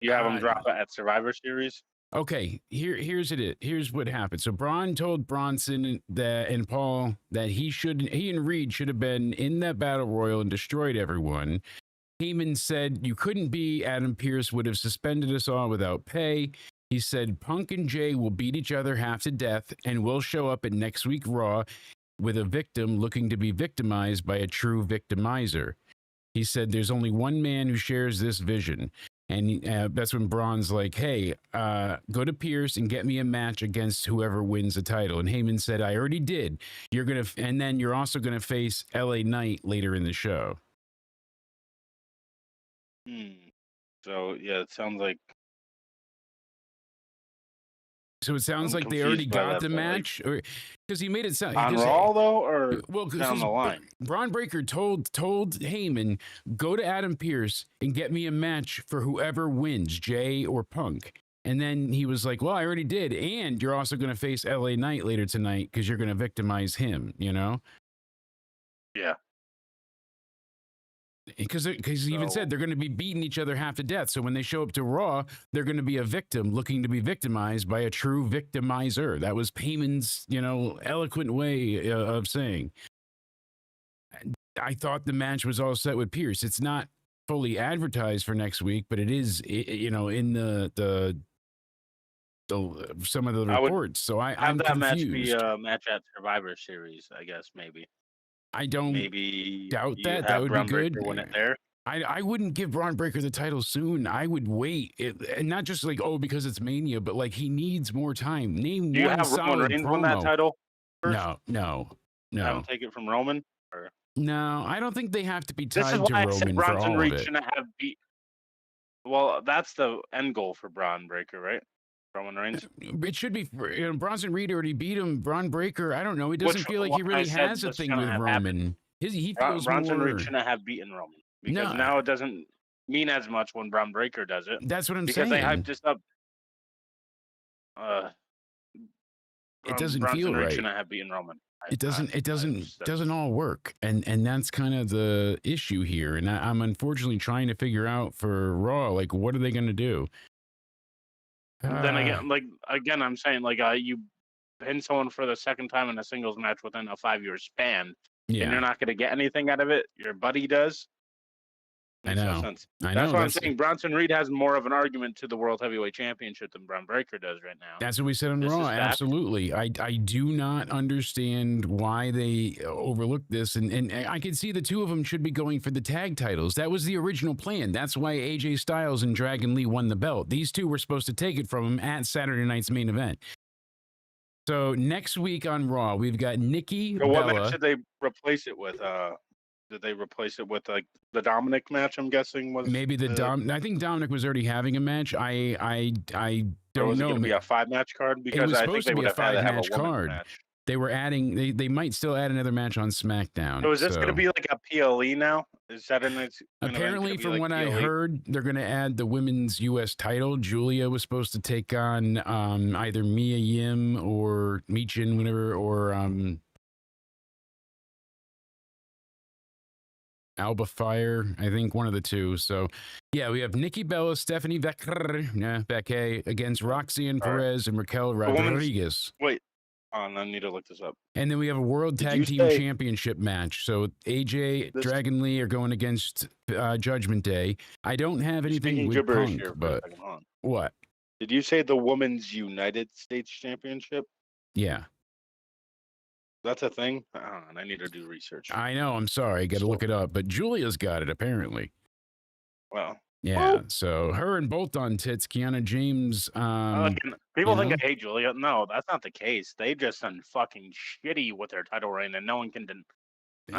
You have him drop it at Survivor Series.
Okay, here's what happened. So Braun told Bronson and Paul that he and Reed should have been in that battle royal and destroyed everyone. Heyman said you couldn't be. Adam Pearce would have suspended us all without pay. He said Punk and Jay will beat each other half to death and will show up at next week Raw with a victim looking to be victimized by a true victimizer. He said there's only one man who shares this vision. And that's when Braun's like, hey, go to Pierce and get me a match against whoever wins the title. And Heyman said, I already did. And then you're also going to face LA Knight later in the show.
So, yeah, it sounds like.
So it sounds
I'm
like they already
confused by
got
that,
the
but, like,
match, because he made it sound
on Raw though, or down the line.
Braun Breaker told Heyman, go to Adam Pearce and get me a match for whoever wins, Jay or Punk. And then he was like, well, I already did, and you're also going to face LA Knight later tonight because you're going to victimize him, you know?
Yeah.
Because he even said they're going to be beating each other half to death. So when they show up to Raw, they're going to be a victim looking to be victimized by a true victimizer. That was Heyman's, eloquent way of saying. I thought the match was all set with Pierce. It's not fully advertised for next week, but it is, in the some of the reports. So I'm
that
confused.
Match be a match at Survivor Series, I guess, maybe.
I don't doubt that. That would be good.
Win it there.
I wouldn't give Braun Breaker the title soon. I would wait, and not just like because it's Mania, but like he needs more time. Name
Do you
one
have
solid
Roman Reigns
promo.
win that title first?
No.
Have him take it from Roman? Or?
No, I don't think they have to be tied
This is
to
why
Roman
I said
for
Bronson
all
Reed
of it.
shouldn't have beat. Well, that's the end goal for Braun Breaker, right? Roman Reigns.
It should be. Bronson Reed already beat him. Braun Breaker, I don't know. He doesn't feel like he really has a thing with Roman. He feels
Bronson
more...
Reed shouldn't have beaten Roman because now it doesn't mean as much when Braun Breaker does it.
That's what I'm
saying.
saying.
Because they hyped this up.
It doesn't
Bronson
feel
Reed
right.
shouldn't have beaten Roman.
It doesn't all work, and that's kind of the issue here. And I'm unfortunately trying to figure out for Raw, like, what are they going to do?
Then again, I'm saying you pin someone for the second time in a singles match within a 5-year span, and you're not going to get anything out of it. Your buddy does. Makes no sense. That's why I'm saying Bronson Reed has more of an argument to the World Heavyweight Championship than Braun Breaker does right now.
That's what we said on Raw. Absolutely. I do not understand why they overlooked this. And I can see the two of them should be going for the tag titles. That was the original plan. That's why AJ Styles and Dragon Lee won the belt. These two were supposed to take it from him at Saturday night's main event. So next week on Raw, we've got Nikki Bella.
What match did they replace it with? Did they replace it with the Dominic match? I'm guessing was
maybe I think Dominic was already having a match. I don't
was
know.
It going to be a 5-match card because I think they would have had to have a card. Match.
They were adding. They might still add another match on SmackDown.
So is this going to be like a PLE now? Is that
apparently from what I heard, they're going to add the women's U.S. title. Julia was supposed to take on either Mia Yim or Michin, whatever, or Alba Fire, I think one of the two. So, yeah, we have Nikki Bella, Stephanie Becky against Roxanne Perez and Raquel Rodriguez.
Wait, I need to look this up.
And then we have a World Tag Team Championship match. So AJ, Dragon Lee are going against Judgment Day. I don't have anything with Punk, here, but what?
Did you say the Women's United States Championship?
Yeah.
That's a thing. I need to do research.
I know. I'm sorry. I got to look it up. But Julia's got it, apparently.
Well,
Yeah. So her and Bolt on tits, Kiana James.
People think I hate Julia. No, that's not the case. They just done fucking shitty with their title reign, and no one can deny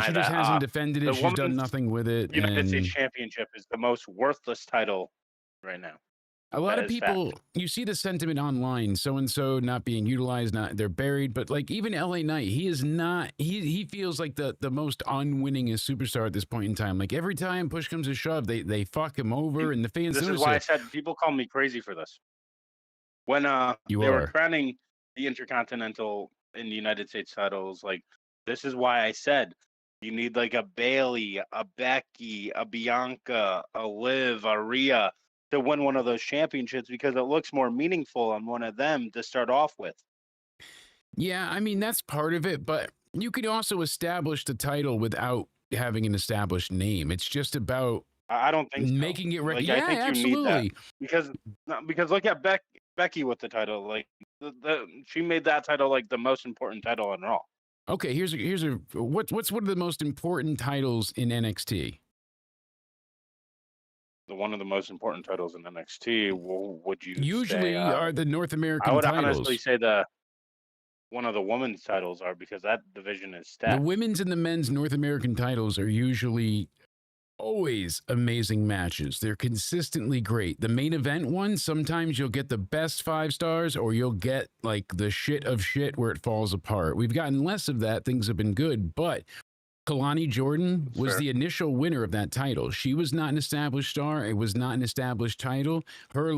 she
that.
just hasn't defended it.
The
She's done
Women's
nothing with it.
United States Championship is the most worthless title right now.
A lot of people, you see the sentiment online, so-and-so not being utilized, they're buried. But like even LA Knight, he is not, he feels like the most unwinningest superstar at this point in time. Like every time push comes to shove, they fuck him over and the fans
This is why I said people call me crazy for this. When they were crowning the Intercontinental in the United States titles, like this is why I said you need like a Bailey, a Becky, a Bianca, a Liv, a Rhea to win one of those championships because it looks more meaningful on one of them to start off with.
Yeah, I mean, that's part of it, but you could also establish the title without having an established name. It's just about
I don't think
making it
like,
yeah,
I think
absolutely.
You need that because look at Becky with the title. Like she made that title like the most important title on Raw.
Okay, here's what's one of the most important titles in NXT?
One of the most important titles in NXT. Would you
usually
say,
are the North American titles?
I would honestly say one of the women's titles are because that division is stacked.
The women's and the men's North American titles are usually always amazing matches. They're consistently great. The main event one, sometimes you'll get the best 5 stars or you'll get like the shit of shit where it falls apart. We've gotten less of that. Things have been good, but Kalani Jordan was the initial winner of that title. She was not an established star. It was not an established title. Her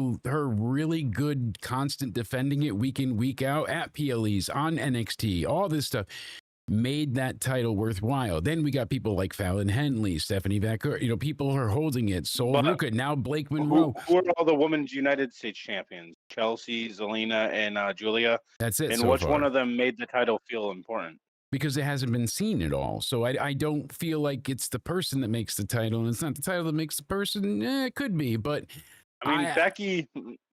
really good constant defending it week in, week out at PLEs, on NXT, all this stuff made that title worthwhile. Then we got people like Fallon Henley, Stephanie Vaquer, people are holding it. Sol Ruka, now Blake Monroe.
Who are all the women's United States champions? Chelsea, Zelina, and Julia.
That's it.
And which one of them made the title feel important?
Because it hasn't been seen at all. So I don't feel like it's the person that makes the title, and it's not the title that makes the person. It could be, but
I mean, Becky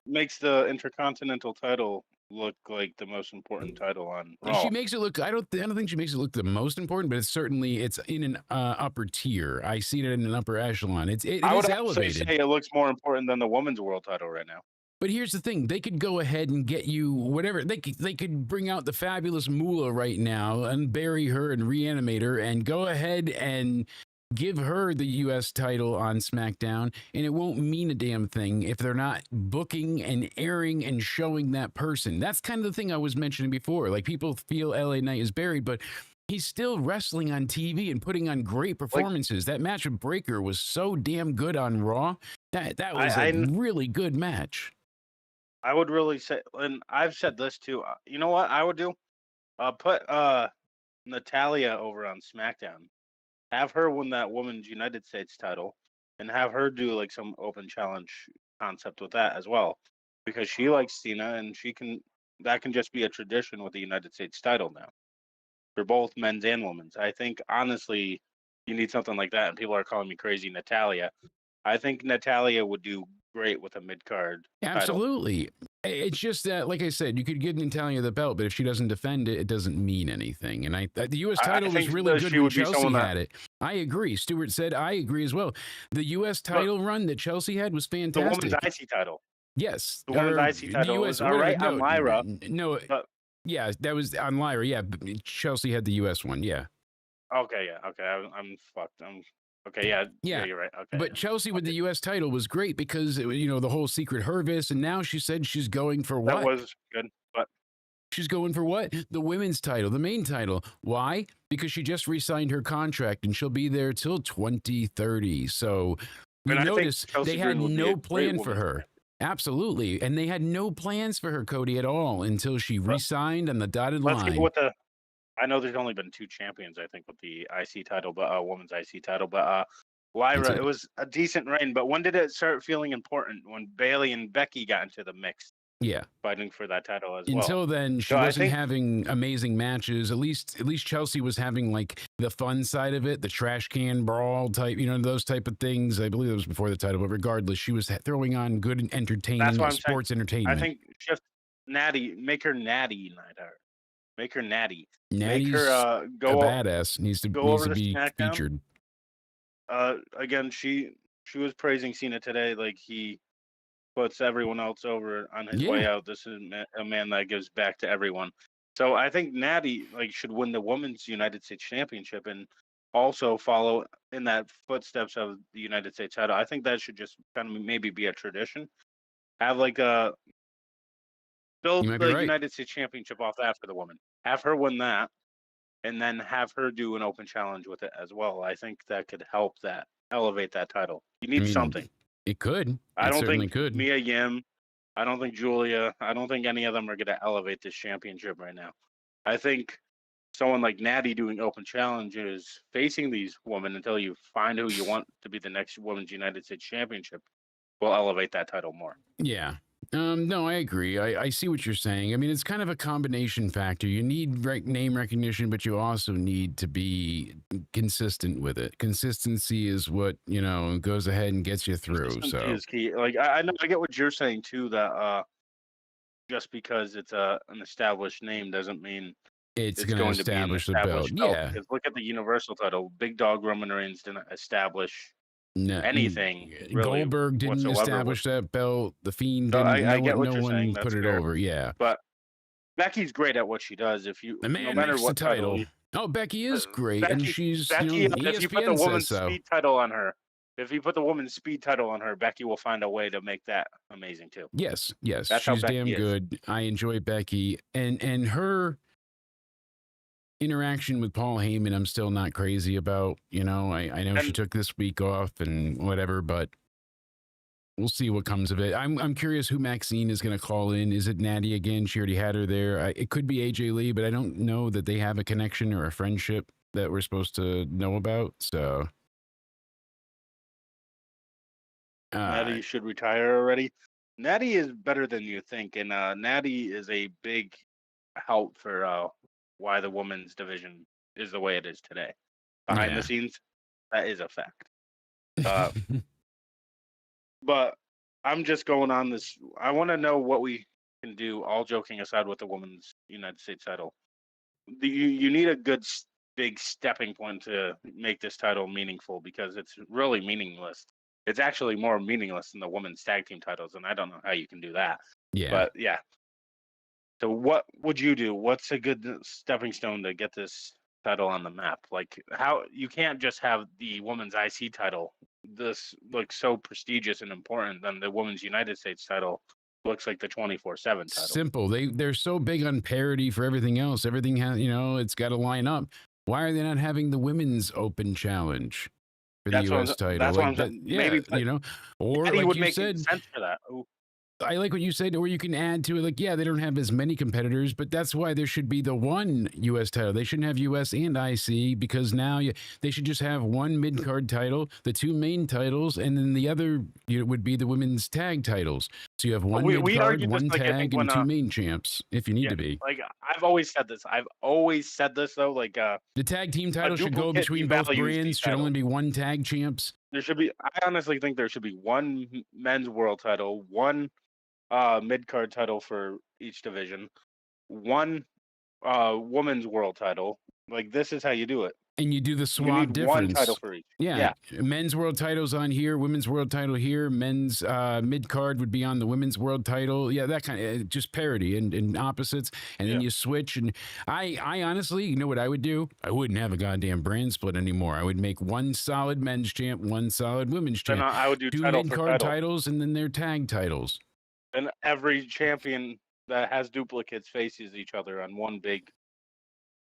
makes the Intercontinental title look like the most important title on Raw.
She makes it look. I don't think she makes it look the most important, but it's in an upper tier. I see it in an upper echelon. It is elevated.
Say it looks more important than the women's world title right now.
But here's the thing: they could go ahead and get you whatever. They could bring out the fabulous Moolah right now and bury her and reanimate her, and go ahead and give her the U.S. title on SmackDown, and it won't mean a damn thing if they're not booking and airing and showing that person. That's kind of the thing I was mentioning before. Like people feel LA Knight is buried, but he's still wrestling on TV and putting on great performances. That match with Breaker was so damn good on Raw. That was a really good match.
I would really say, and I've said this too. You know what I would do? Put Natalya over on SmackDown. Have her win that Women's United States title, and have her do like some open challenge concept with that as well, because she likes Cena, and that can just be a tradition with the United States title now for both men's and women's. I think honestly, you need something like that, and people are calling me crazy, Natalya. I think Natalya would do great with a mid-card
Absolutely. It's just that, like I said, you could give Natalya the belt, but if she doesn't defend it, it doesn't mean anything. And the U.S. title was really good when Chelsea had it. I agree. Stuart said, I agree as well. The U.S. title run that Chelsea had was fantastic.
The women's IC title.
Yes.
The women's IC title was on Lyra.
No, yeah, that was on Lyra. Yeah, Chelsea had the U.S. one. Yeah.
Okay, yeah. Okay, I'm fucked. Okay, yeah, you're right. Okay,
but Chelsea with the U.S. title was great because the whole Secret Hervis, and now she said she's going for what?
That was good, but
she's going for what? The women's title, the main title. Why? Because she just re-signed her contract and she'll be there till 2030. So you notice they had no plan for her. Absolutely, and they had no plans for her, Cody, at all until she re-signed on the dotted line.
Let's see I know there's only been 2 champions, I think, with the IC title, but women's IC title. But Lyra, it was a decent reign. But when did it start feeling important? When Bailey and Becky got into the mix, fighting for that title as well.
Until then, she wasn't having amazing matches. At least Chelsea was having like the fun side of it, the trash can brawl type, those type of things. I believe it was before the title, but regardless, she was throwing on good entertainment, sports entertainment.
I think just make her Natty Neidhart. Make her Natty.
Natty's
Make her
a
go
badass. Needs to
over to
be
SmackDown.
featured.
Again, she was praising Cena today, like he puts everyone else over on his way out. This is a man that gives back to everyone. So I think Natty should win the Women's United States Championship and also follow in that footsteps of the United States title. I think that should just kind of maybe be a tradition. Have build the United States Championship off after the woman. Have her win that, and then have her do an open challenge with it as well. I think that could help that elevate that title. You need something.
It could.
I don't
certainly
think
could.
Mia Yim, I don't think Julia, I don't think any of them are going to elevate this championship right now. I think someone like Natty doing open challenges, facing these women until you find who you want to be the next Women's United States Championship, will elevate that title more.
Yeah. No, I agree. I see what you're saying. I mean, it's kind of a combination factor. You need name recognition, but you also need to be consistent with it. Consistency is what, goes ahead and gets you through. So
is key. I know, I get what you're saying too, that just because it's an established name doesn't mean
it's going to establish the belt. Yeah.
Because look at the Universal title. Big Dog Roman Reigns didn't establish anything. Really
Goldberg didn't establish that belt. The Fiend didn't.
I get what
no
you're
one
saying.
put it over. Yeah.
But Becky's great at what she does. If you,
the man
no matter
makes
what
the title. Oh, Becky is great, and she's
Becky. If you put the woman's
so.
speed title on her, Becky will find a way to make that amazing too.
Yes,
That's
she's damn good. I enjoy Becky, and her interaction with Paul Heyman, I'm still not crazy about. I know she took this week off and whatever, but we'll see what comes of it. I'm curious who Maxine is going to call in. Is it Natty again? She already had her there. It could be AJ Lee, but I don't know that they have a connection or a friendship that we're supposed to know about. So
Natty should retire already. Natty is better than you think, and Natty is a big help for why the women's division is the way it is today. Behind the scenes, that is a fact. But I'm just going on this. I want to know what we can do, all joking aside, with the women's United States title. You need a good, big stepping point to make this title meaningful, because it's really meaningless. It's actually more meaningless than the women's tag team titles, and I don't know how you can do that.
Yeah.
But yeah. So what would you do? What's a good stepping stone to get this title on the map? How you can't just have the women's IC title this looks so prestigious and important, then the women's United States title looks like the 24/7 title.
Simple. They're so big on parity for everything else. Everything has, it's got to line up. Why are they not having the women's open challenge for the U.S. title?
That's what I'm saying.
Maybe, or
Eddie
like
would
you
make
said,
sense for that. Ooh.
I like what you said, or you can add to it, they don't have as many competitors, but that's why there should be the one U.S. title. They shouldn't have U.S. and IC, because now they should just have one mid-card title, the two main titles, and then the other would be the women's tag titles. So you have one mid-card, one tag, and two main champs, if you need to be.
I've always said this. Though.
The tag team title should go between both brands. Should only be one tag champs.
There should be. I honestly think there should be one men's world title, one mid-card title for each division, one women's world title. This is how you do it.
And you do the swap difference.
One title for each.
Yeah. Men's world titles on here, women's world title here, men's mid-card would be on the women's world title. Yeah, that kind of just parity and opposites. And then you switch. And I honestly, you know what I would do? I wouldn't have a goddamn brand split anymore. I would make one solid men's champ, one solid women's champ.
Then I would do
two mid-card titles, and then their tag titles.
And every champion that has duplicates faces each other on one big.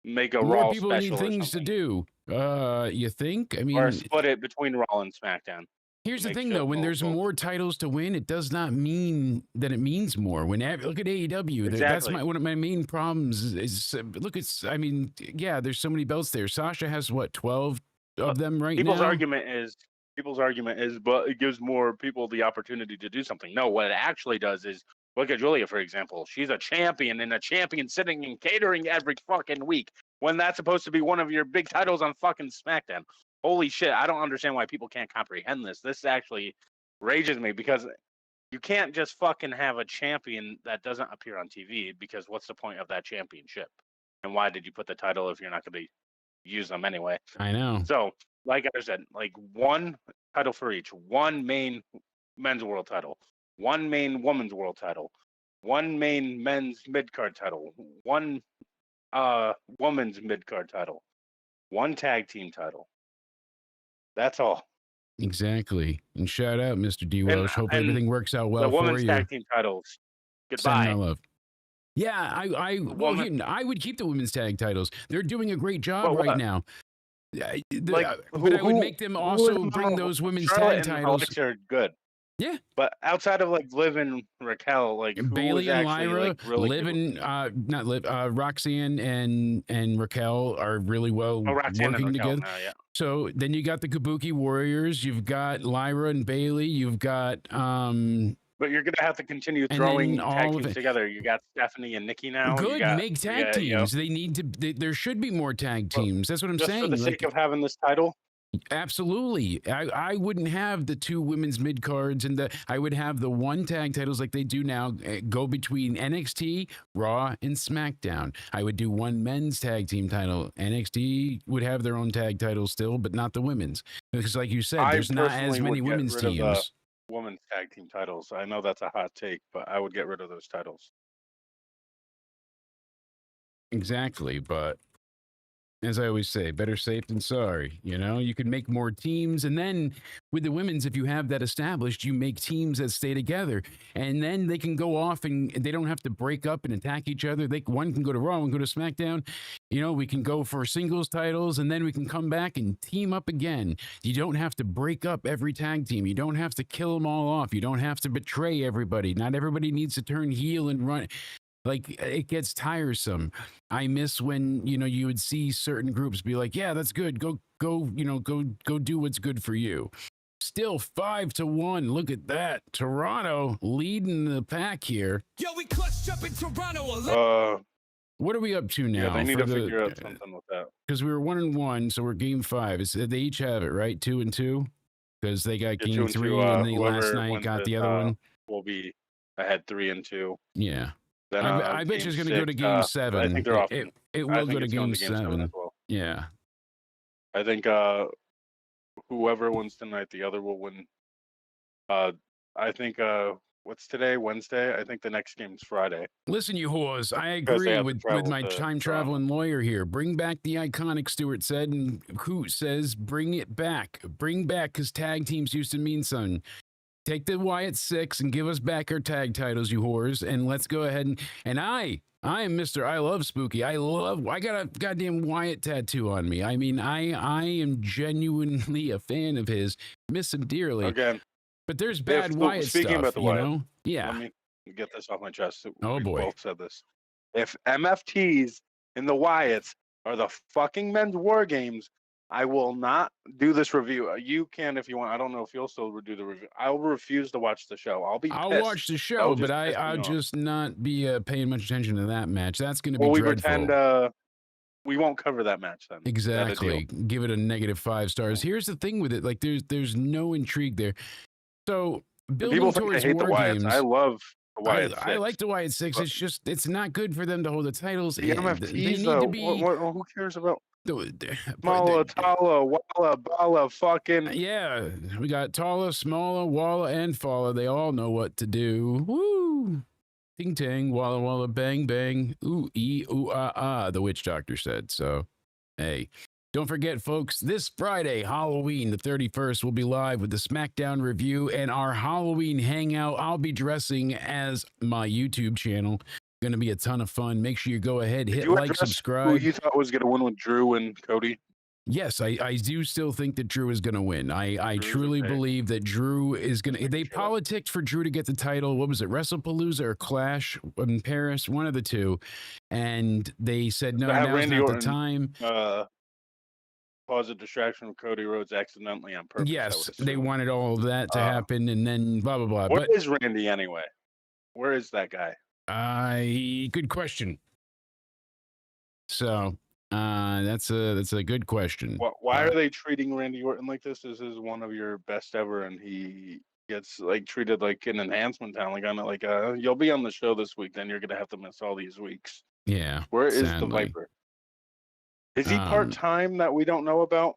Make a
More
Raw
people
special
need things to do. You think? I mean,
or split it between Raw and SmackDown.
Here's the thing, though. When there's more titles to win, it does not mean that it means more. Look at AEW.
Exactly.
That's one of my main problems. Look, there's so many belts there. Sasha has 12 of them right
People's
now.
argument is, but it gives more people the opportunity to do something. No, what it actually does is. Look at Julia, for example. She's a champion, and a champion sitting and catering every fucking week when that's supposed to be one of your big titles on fucking SmackDown. Holy shit, I don't understand why people can't comprehend this. This actually rages me, because you can't just fucking have a champion that doesn't appear on TV, because what's the point of that championship?
And why did you put the title if you're not going to use them anyway?
I know.
So, like I said, like one title for each. One main men's world title, one main women's world title, one main men's mid-card title, one women's mid-card title, one tag team title. That's all.
Exactly. And shout out, Mr. D. Welsh. Hope everything works out well
the
for
women's
you.
tag team titles.
Send my
Goodbye.
love. Yeah, I would keep the women's tag titles. They're doing a great job right now. But I would make them also bring those women's
Charlotte
tag
and
titles.
Alexa are good.
Yeah,
but outside of like Liv and Raquel, like
Bailey and Lyra,
like, really
Liv and not Liv, Roxanne and Raquel are really well working together.
Now, yeah.
So then you got the Kabuki Warriors, you've got Lyra and Bailey, you've got
but you're gonna have to continue throwing tag teams together. You got Stephanie and Nikki now.
Good, make tag teams. You know, they need to. There should be more tag teams. That's what I'm saying.
Just for the sake of having this title.
Absolutely. I wouldn't have the two women's mid cards and I would have the one tag titles like they do now go between NXT, Raw, and SmackDown. I would do one men's tag team title. NXT would have their own tag titles still, but not the women's. Because like you said, there's not as many women's teams.
Women's tag team titles. I know that's a hot take, but I would get rid of those titles.
Exactly, but as I always say, better safe than sorry. You know, you could make more teams. And then with the women's, if you have that established, you make teams that stay together. And then they can go off and they don't have to break up and attack each other. One can go to Raw, one can go to SmackDown. You know, we can go for singles titles and then we can come back and team up again. You don't have to break up every tag team. You don't have to kill them all off. You don't have to betray everybody. Not everybody needs to turn heel and run. Like, it gets tiresome. I miss when, you know, you would see certain groups be like, yeah, that's good. Go, you know, go do what's good for you. Still 5-1. Look at that. Toronto leading the pack here.
Yo, we clutched up in Toronto.
What are we up to now?
Yeah, they need to figure out something with that.
Because we were 1-1, so we're game 5. They each have it, right? 2-2? Because they got game 3, and they last night got the other one.
We'll be ahead 3-2.
Yeah.
Then,
I bet you it's going to go to game 7.
I think they're off.
It will go to game 7
as well.
Yeah.
I think whoever wins tonight, the other will win. I think what's today? Wednesday. I think the next game's Friday.
Listen, you whores. I agree with my time traveling lawyer here. Bring back the iconic, Stewart said, and who says bring it back. Bring back, because tag teams used to mean something. Take the Wyatt 6 and give us back our tag titles, you whores, and let's go ahead and I am Mr. I love Spooky. I got a goddamn Wyatt tattoo on me. I mean, I am genuinely a fan of his. Miss him dearly.
Again.
But there's bad Wyatt stuff,
about the Wyatt,
know? Yeah.
Let me get this off my chest.
Oh, boy.
We both said this. If MFTs and the Wyatts are the fucking men's war games, I will not do this review. You can if you want. I don't know if you'll still do the review. I'll refuse to watch the show. I'll
watch the show, but I'll just not be paying much attention to that match. That's going to be dreadful.
We pretend we won't cover that match then.
Exactly. Give it a -5 stars. Here's the thing with it. Like, there's no intrigue there. So building
people
towards
hate
war
the Wyatts.
games.
I love the Wyatt 6.
I like the Wyatt 6. It's just it's not good for them to hold the titles.
The MFTs, they need to be. Who cares about? Mala, Tala, Walla, Bala, fucking.
Yeah, we got Tala, Smalla, Walla, and Falla. They all know what to do. Woo! Ting tang, Walla Walla, bang bang. Ooh ee ooh ah ah. The witch doctor said so. Hey. Don't forget, folks, this Friday, Halloween, the 31st, we'll be live with the SmackDown review and our Halloween hangout. I'll be dressing as my YouTube channel. Going to be a ton of fun. Make sure you go ahead, hit like, subscribe.
Who you thought was going to win with Drew and Cody?
Yes, I do still think that Drew is going to win. I truly believe that Drew is going to... They politicked for Drew to get the title. What was it? WrestlePalooza or Clash in Paris? One of the two. And they said, no, now's not the time.
Cause a distraction with Cody Rhodes accidentally on purpose.
Yes, they wanted all of that to happen, and then blah blah blah.
Where is Randy anyway? Where is that guy?
Good question. So, that's a good question.
Why are they treating Randy Orton like this? This is one of your best ever, and he gets like treated like an enhancement talent. Like, I'm like, you'll be on the show this week, then you're gonna have to miss all these weeks.
Yeah.
Where is the Viper? Is he part-time that we don't know about?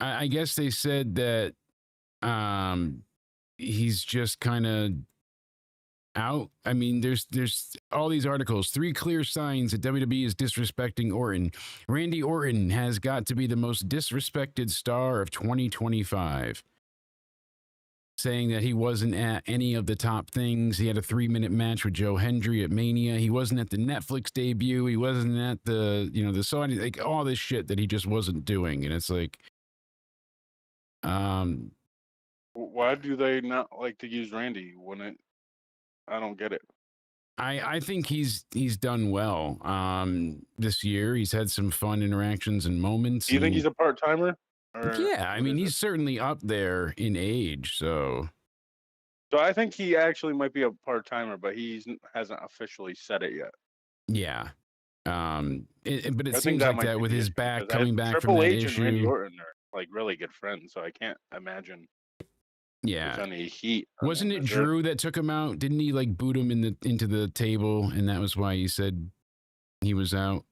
I guess they said that he's just kind of out. I mean, there's all these articles. 3 clear signs that WWE is disrespecting Orton. Randy Orton has got to be the most disrespected star of 2025. Saying that he wasn't at any of the top things. He had a 3-minute match with Joe Hendry at Mania. He wasn't at the Netflix debut. He wasn't at the, you know, the Sony, like all this shit that he just wasn't doing. And it's like,
why do they not like to use Randy when it? I don't get it.
I think he's done well this year. He's had some fun interactions and moments.
Do you think he's a part-timer?
Yeah, I mean, he's certainly up there in age, so
I think he actually might be a part-timer, but he hasn't officially said it yet.
Yeah. But it
I
seems like that with his back coming back from that
Triple H
issue.
and Randy Orton are like really good friends, so I can't imagine there's any heat.
Wasn't it Drew that took him out? Didn't he like boot him into the table, and that was why he said he was out?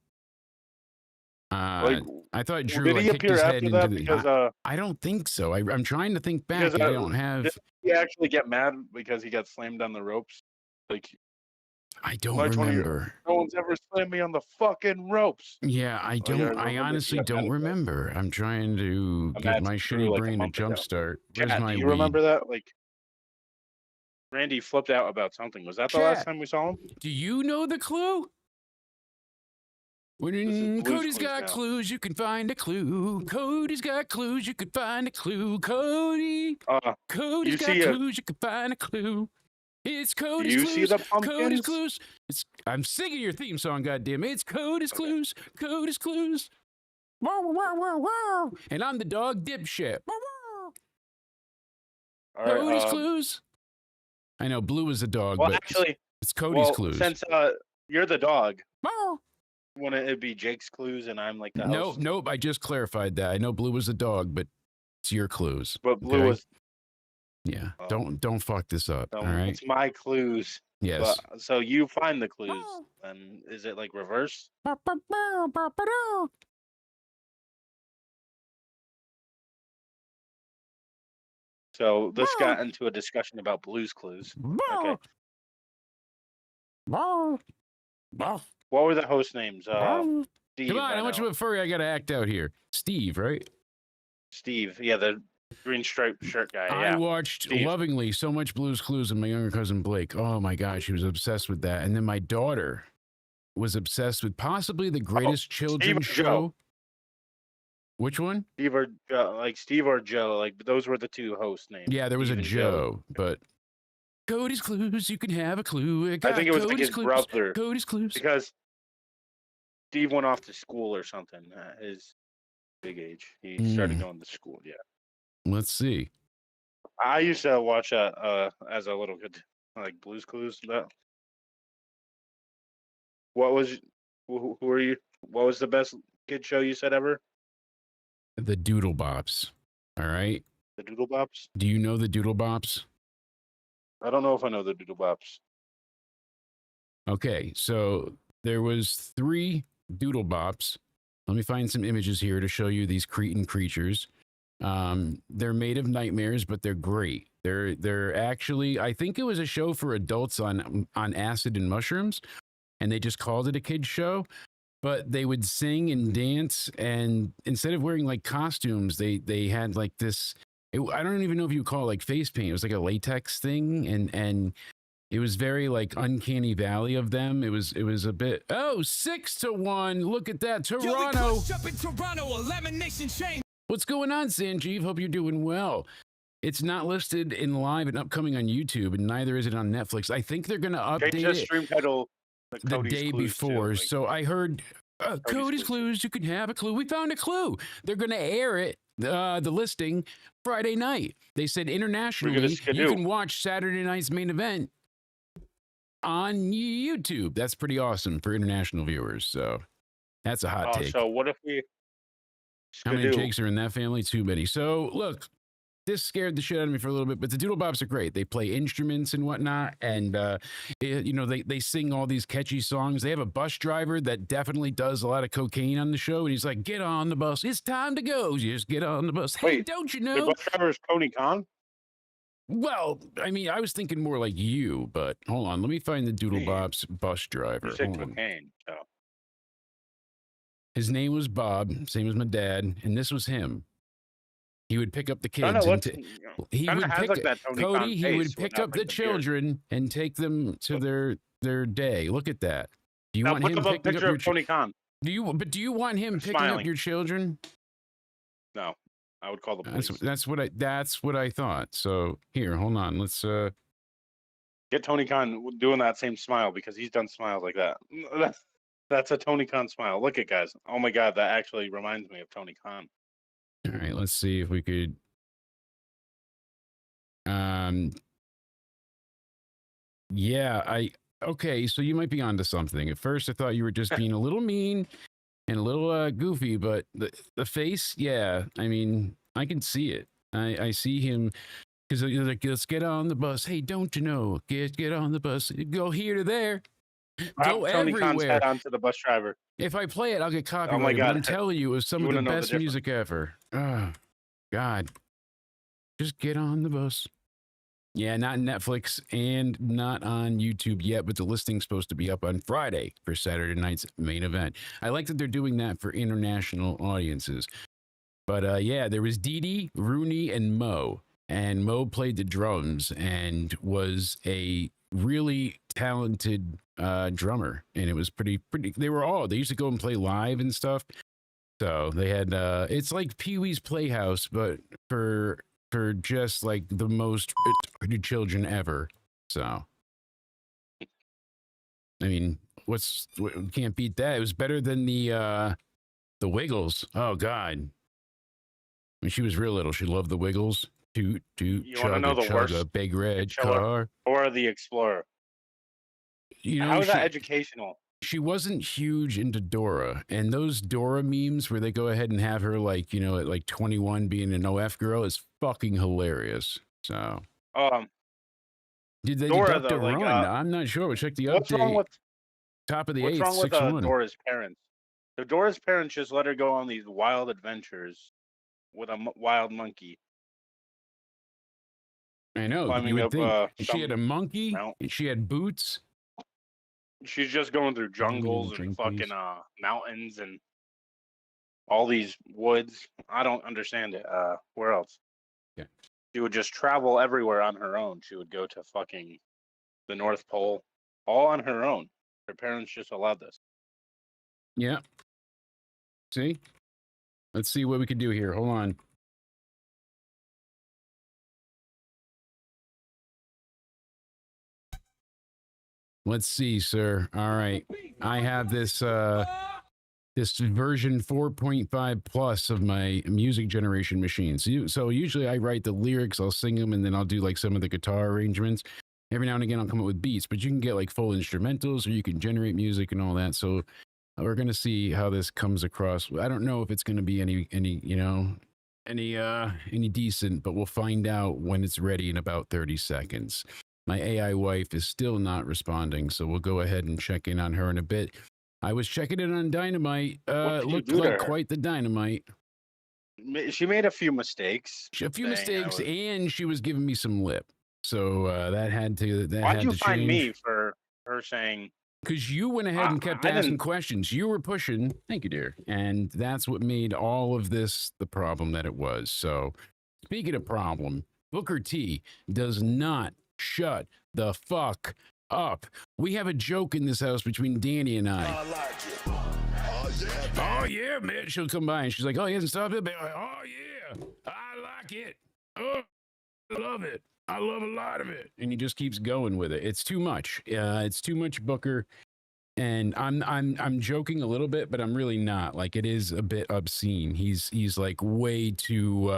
I thought Drew
did he
kicked his head into the.
Because,
I don't think so. I'm trying to think back. Because, I don't have.
Did he actually get mad because he got slammed on the ropes? Like,
I don't remember.
No one's ever slammed me on the fucking ropes.
Yeah, I don't. I honestly don't remember. I'm trying to get my shitty brain to jumpstart.
Do you remember that? Like, Randy flipped out about something. Was that the last time we saw him?
Do you know the clue? When Cody's got clues, you can find a clue. Cody's got clues, you can find a clue. Cody's got clues, you can find a clue. It's Cody's clues.
See the pumpkins?
Cody's clues. I'm singing your theme song, goddamn it. It's Cody's clues. Cody's clues. Wow, wow, wow, wow. And I'm the dog dipshit. Wow, wow. Cody's clues. I know Blue is a dog, but actually, it's Cody's clues.
Since you're the dog. Wow. Wouldn't it be Jake's clues and I'm like the host?
Nope. I just clarified that. I know Blue was a dog, but it's your clues.
But Blue was.
Yeah. Don't fuck this up. All right.
It's my clues.
Yes.
But, so you find the clues, and is it like reverse? So this got into a discussion about Blue's Clues. Okay. What were the host names? Steve,
come on, how much of a furry I got to act out here? Steve, right?
Steve, yeah, the green striped shirt guy.
I watched lovingly so much Blue's Clues and my younger cousin Blake. Oh my gosh, she was obsessed with that. And then my daughter was obsessed with possibly the greatest children's show.
Joe.
Which one?
Steve or Joe, like Steve or Joe, like those were the two host names.
Yeah, there was a Joe, but Cody's Clues, you can have a clue.
I think it was like his brother.
Cody's Clues.
Because Steve went off to school or something at his big age. He started going to school, yeah.
Let's see.
I used to watch as a little kid, like Blue's Clues. Who are you? What was the best kid show you said ever?
The Doodle Bops. All right.
The Doodle Bops?
Do you know the Doodle Bops?
I don't know if I know the Doodle Bops.
Okay, so there was 3 Doodle Bops. Let me find some images here to show you these Cretan creatures. They're made of nightmares, but they're great. They're actually, I think it was a show for adults on acid and mushrooms, and they just called it a kid's show. But they would sing and dance, and instead of wearing like costumes, they had like this. I don't even know if you would call it like face paint. It was like a latex thing, and it was very like uncanny valley of them. It was a bit 6-1. Look at that, Toronto. What's going on, Sanjeev? Hope you're doing well. It's not listed in live and upcoming on YouTube, and neither is it on Netflix. I think they're going to update it.
Stream title
the day before. Too, so I heard Cody's Clues, you can have a clue. We found a clue. They're going to air it, the listing, Friday night. They said internationally, you can watch Saturday night's main event on YouTube. That's pretty awesome for international viewers. So that's a hot take.
So what if we...
How many Jakes are in that family? Too many. So look, this scared the shit out of me for a little bit, but the Doodle Bops are great. They play instruments and whatnot, and they sing all these catchy songs. They have a bus driver that definitely does a lot of cocaine on the show, and he's like, "Get on the bus, it's time to go. Just get on the bus." Hey,
Wait,
don't you
The
know?
bus driver is Tony Khan.
Well, I mean, I was thinking more like you, but hold on, let me find the Doodle
Hey,
Bops bus driver.
You said
Hold on.
cocaine. So.
His name was Bob, same as my dad, and this was him. He would pick up the
Kind
kids
of
and
looks.
he
Kind
would
of has
pick
like that Tony
Cody.
Khan
He
face
would
with
pick up the
like, beard.
children and take them to their day. Look at that. Do you
Now
want
put
him
up a
picking up
picture
your
of Tony Khan.
Do you want him picking
Smiling.
up your children?
No, I would call the police.
That's what I thought. So here, hold on. Let's
Get Tony Khan doing that same smile because he's done smiles like that. That's a Tony Khan smile. Look at guys. Oh my god, that actually reminds me of Tony Khan.
all right, let's see if we could yeah, okay, so you might be onto something. At first I thought you were just being a little mean and a little goofy, but the face, yeah, I mean, I can see it. I see him because you're like, let's get on the bus. Hey, don't you know? Get on the bus. Go here to there. Go
Tony Khan's
everywhere.
head onto the bus driver.
If I play it, I'll get copyrighted.
Oh my God.
I'm telling you, it was some
You
of the
wanna know the
best
difference.
music ever. Oh, God. Just get on the bus. Yeah, not Netflix and not on YouTube yet, but the listing's supposed to be up on Friday for Saturday night's main event. I like that they're doing that for international audiences. But yeah, there was Dee Dee, Rooney, and Mo. And Mo played the drums and was a really talented drummer. And it was pretty, they used to go and play live and stuff. So they had, it's like Pee-wee's Playhouse, but for just like the most retarded children ever. So, I mean, can't beat that. It was better than the Wiggles. Oh God. When she was real little, she loved the Wiggles. Toot, toot,
You wanna know the
chugga,
worst?
big red
Chiller.
car.
Or the Explorer.
You know,
How is that educational?
she wasn't huge into Dora, and those Dora memes where they go ahead and have her like, you know, at like 21 being an OF girl is fucking hilarious. So did they
Dora,
deduct a
though, like,
run? I'm not sure. We'll check the
what's wrong
update.
with
Top of the
what's
eighth,
wrong with
6-1.
Dora's parents? So Dora's parents just let her go on these wild adventures with a wild monkey.
I know.
Climbing
You would
up,
think she had a monkey.
mount.
And she had boots.
She's just going through jungles and
drink,
fucking
please?
mountains and all these woods. I don't understand it. Where else?
Yeah.
She would just travel everywhere on her own. She would go to fucking the North Pole, all on her own. Her parents just allowed this.
Yeah. See? Let's see what we can do here. Hold on. Let's see, sir. All right. I have this this version 4.5 plus of my music generation machine. So usually I write the lyrics, I'll sing them, and then I'll do like some of the guitar arrangements. Every now and again I'll come up with beats, but you can get like full instrumentals or you can generate music and all that. So we're gonna see how this comes across. I don't know if it's gonna be any decent, but we'll find out when it's ready in about 30 seconds. My AI wife is still not responding, so we'll go ahead and check in on her in a bit. I was checking it on Dynamite. It looked like quite the dynamite.
She made a few mistakes.
A few mistakes, and she was giving me some lip. So that had to
Why'd you
change.
find me for her saying?
Because you went ahead and kept asking questions. You were pushing. Thank you, dear. And that's what made all of this the problem that it was. So speaking of problem, Booker T does not shut the fuck up. We have a joke in this house between Danny and I.
I like it.
Oh yeah, man. She'll come by and she's like, oh, he hasn't stopped it. Oh yeah, I like it. Oh, I love it. I love a lot of it. And he just keeps going with it. It's too much. It's too much, Booker. And I'm joking a little bit, but I'm really not. Like, it is a bit obscene. He's like way too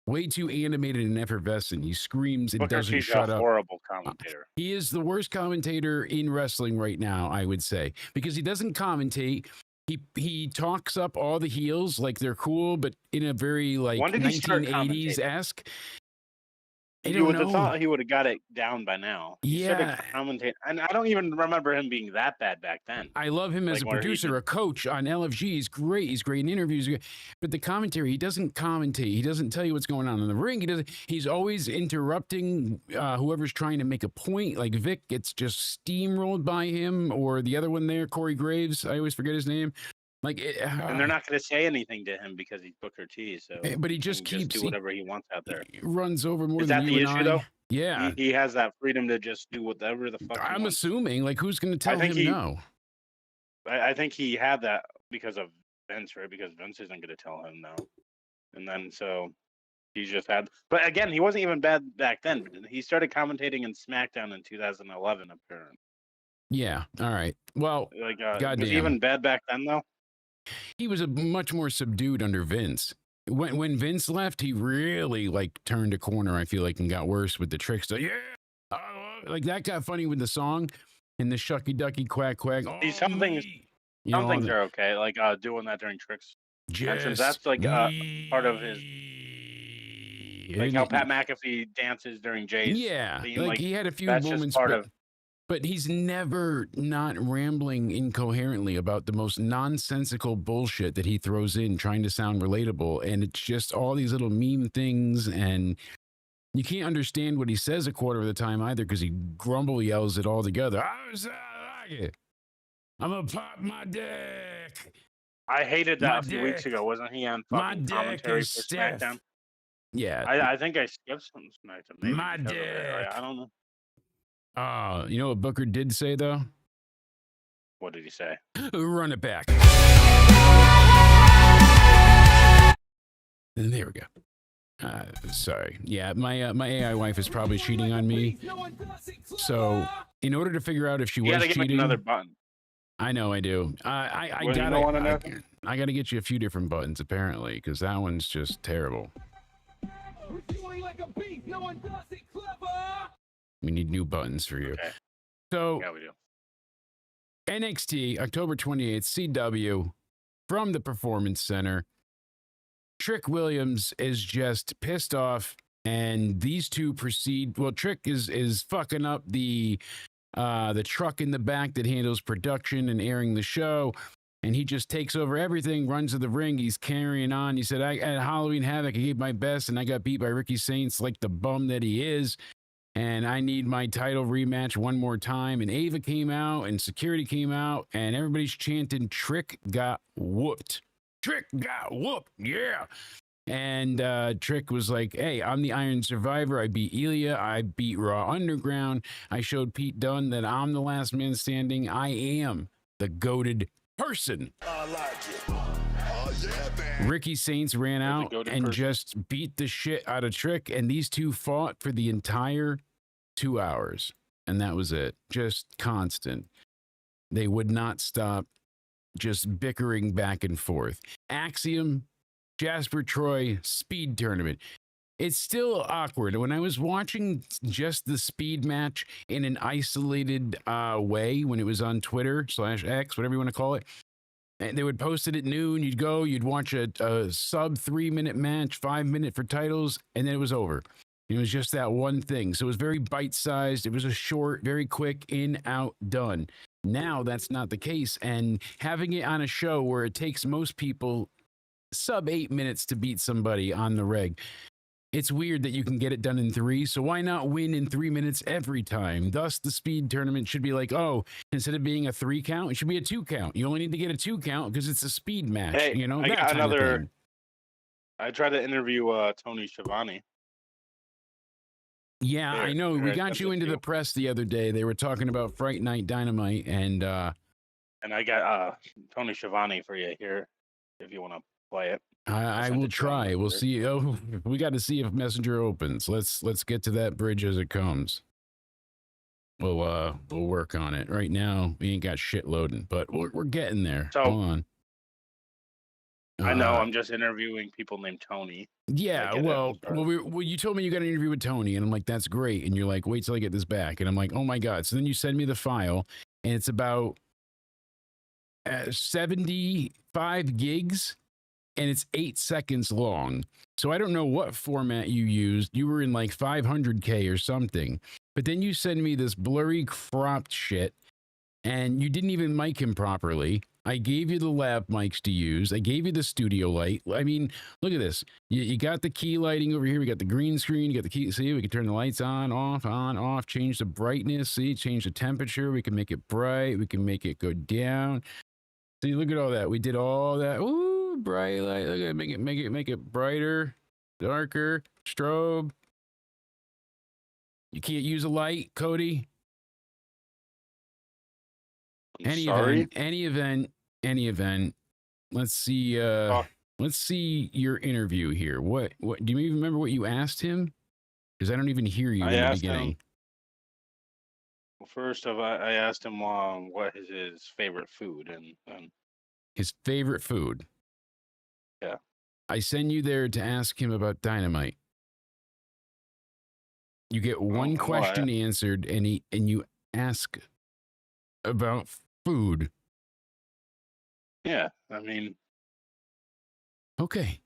animated and effervescent. He screams and doesn't shut up.
Horrible commentator.
He is the worst commentator in wrestling right now, I would say, because he doesn't commentate. he talks up all the heels like they're cool, but in a very like
When did he start
1980s esque. I
You
don't
would have
know.
thought he would have got it down by now. He started
Yeah.
commentating, and I don't even remember him being that bad back then.
I love him as
Like,
a
where he
producer,
did-
a coach on LFG. He's great. He's great in interviews. But the commentary, he doesn't commentate. He doesn't tell you what's going on in the ring. He's always interrupting whoever's trying to make a point. Like Vic gets just steamrolled by him, or the other one there, Corey Graves. I always forget his name. Like,
and they're not going to say anything to him because he's Booker T. So,
but he just
can
keeps
do whatever he wants out there.
He runs over more
Is
than
that
you
the
and
issue,
I.
though?
Yeah,
He has that freedom to just do whatever the fuck. He
I'm
wants.
assuming. Like, who's going to tell
think
him no?
I think he had that because of Vince, right? Because Vince isn't going to tell him no, and then so he just had. But again, he wasn't even bad back then. He started commentating in SmackDown in 2011, apparently.
Yeah. All right. Well,
Like,
goddamn.
was he even bad back then, though?
He was much more subdued under Vince. When Vince left, he really like turned a corner. I feel like, and got worse with the tricks. So, yeah, like that got funny with the song and the shucky ducky quack quack.
See, some things are okay, like doing that during tricks. That's like part of his. Like how Pat McAfee dances during Jay's.
Yeah,
theme,
like he had a few
that's
moments,
just part of.
But he's never not rambling incoherently about the most nonsensical bullshit that he throws in, trying to sound relatable. And it's just all these little meme things. And you can't understand what he says a quarter of the time either, because he grumble yells it all together. I'm going to pop my dick.
I hated that a few weeks ago. Wasn't he on fucking commentary for SmackDown?
Yeah.
I think I skipped some SmackDown. Maybe
My dick.
I don't know.
You know what Booker did say, though?
What did he say?
Run it back. And there we go. Sorry. Yeah, my AI wife is probably cheating on me. So, in order to figure out if she was
gotta
cheating,
get another button.
I know I do. I gotta get you a few different buttons apparently, because that one's just terrible. We need new buttons for you.
Okay.
So,
Yeah, we do.
NXT, October 28th, CW, from the Performance Center. Trick Williams is just pissed off, and these two proceed. Well, Trick is fucking up the truck in the back that handles production and airing the show, and he just takes over everything, runs to the ring. He's carrying on. He said, at Halloween Havoc, I gave my best, and I got beat by Ricky Saints like the bum that he is. And I need my title rematch one more time. And Ava came out and security came out and everybody's chanting, Trick got whooped. Trick got whooped. Yeah. And Trick was like, hey, I'm the Iron Survivor. I beat Ilya. I beat Raw Underground. I showed Pete Dunne that I'm the last man standing. I am the goated person.
I like it. Oh, yeah, man.
Ricky Saints ran out and just beat the shit out of Trick, and these two fought for the entire 2 hours, and that was it. Just constant. They would not stop, just bickering back and forth. Axiom, Jasper Troy, speed tournament. It's still awkward. When I was watching just the speed match in an isolated way, when it was on Twitter /X, whatever you want to call it, and they would post it at noon. You'd go, you'd watch a sub 3-minute match, 5-minute for titles, and then it was over. It was just that one thing. So it was very bite-sized. It was a short, very quick, in, out, done. Now that's not the case. And having it on a show where it takes most people sub 8 minutes to beat somebody on the reg, it's weird that you can get it done in 3. So why not win in 3 minutes every time? Thus, the speed tournament should be like, oh, instead of being a 3 count, it should be a 2 count. You only need to get a 2 count because it's a speed match.
Hey,
you know,
I
that
got
kind of
another.
thing.
I tried to interview Tony Schiavone.
Yeah, I know. We got you into the press the other day. They were talking about Fright Night Dynamite, and
I got Tony Schiavone for you here, if you want to play it.
I will try. We'll see. Oh, we got to see if Messenger opens. Let's get to that bridge as it comes. We'll work on it. Right now, we ain't got shit loading, but we're getting there.
So,
hold on.
I know. I'm just interviewing people named Tony.
Yeah, well, you told me you got an interview with Tony, and I'm like, that's great. And you're like, wait till I get this back. And I'm like, oh my God. So then you send me the file, and it's about 75 gigs, and it's 8 seconds long. So I don't know what format you used. You were in like 500K or something. But then you send me this blurry cropped shit, and you didn't even mic him properly. I gave you the lab mics to use. I gave you the studio light. I mean, look at this. You got the key lighting over here. We got the green screen. You got the key. See, we can turn the lights on, off, change the brightness. See, change the temperature. We can make it bright. We can make it go down. See, look at all that. We did all that. Ooh, bright light. Look at it. Make it brighter, darker, strobe. You can't use a light, Cody. Any event. Let's see. Let's see your interview here. What? Do you even remember what you asked him? Because I don't even hear you in the beginning.
Well, first of all, I asked him what is his favorite food, and
his favorite food.
Yeah.
I send you there to ask him about dynamite. You get one question answered, and you ask about food.
Yeah, I mean,
okay,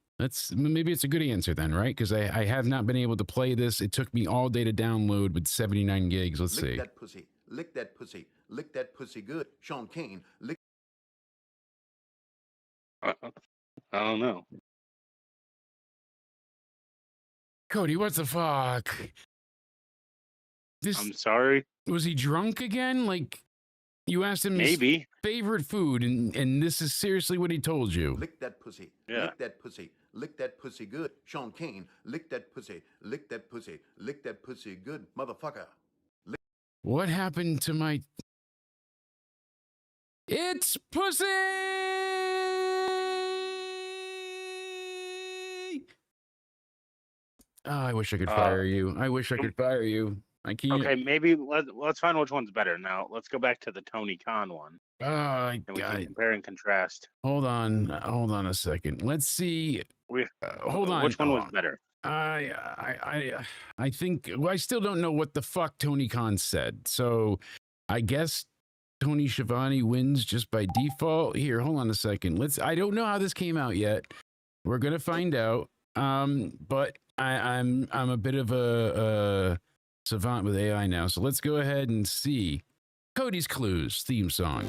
maybe it's a good answer then, right? Because I have not been able to play this. It took me all day to download with 79 gigs. Let's see.
Lick that pussy. Lick that pussy. Lick that pussy good. Sean Kane. Lick.
I don't know.
Cody, what the fuck?
I'm sorry.
Was he drunk again? Like, you asked him
maybe
his favorite food, and this is seriously what he told you.
Lick that pussy.
Yeah.
Lick that pussy. Lick that pussy good. Sean Kane. Lick that pussy. Lick that pussy. Lick that pussy good. Motherfucker.
What happened to my... It's pussy! Oh, I wish I could fire you. I wish I could fire you. I can't.
Okay, maybe let's find which one's better. Now, let's go back to the Tony Khan one.
Oh, I
and we
got
can
it.
compare and contrast.
Hold on a second. Let's see. Hold on.
Which one was better?
I think. Well, I still don't know what the fuck Tony Khan said. So, I guess Tony Schiavone wins just by default. Here, hold on a second. I don't know how this came out yet. We're gonna find out. But I'm a bit of a savant with AI now, so let's go ahead and see Cody's Clues theme song.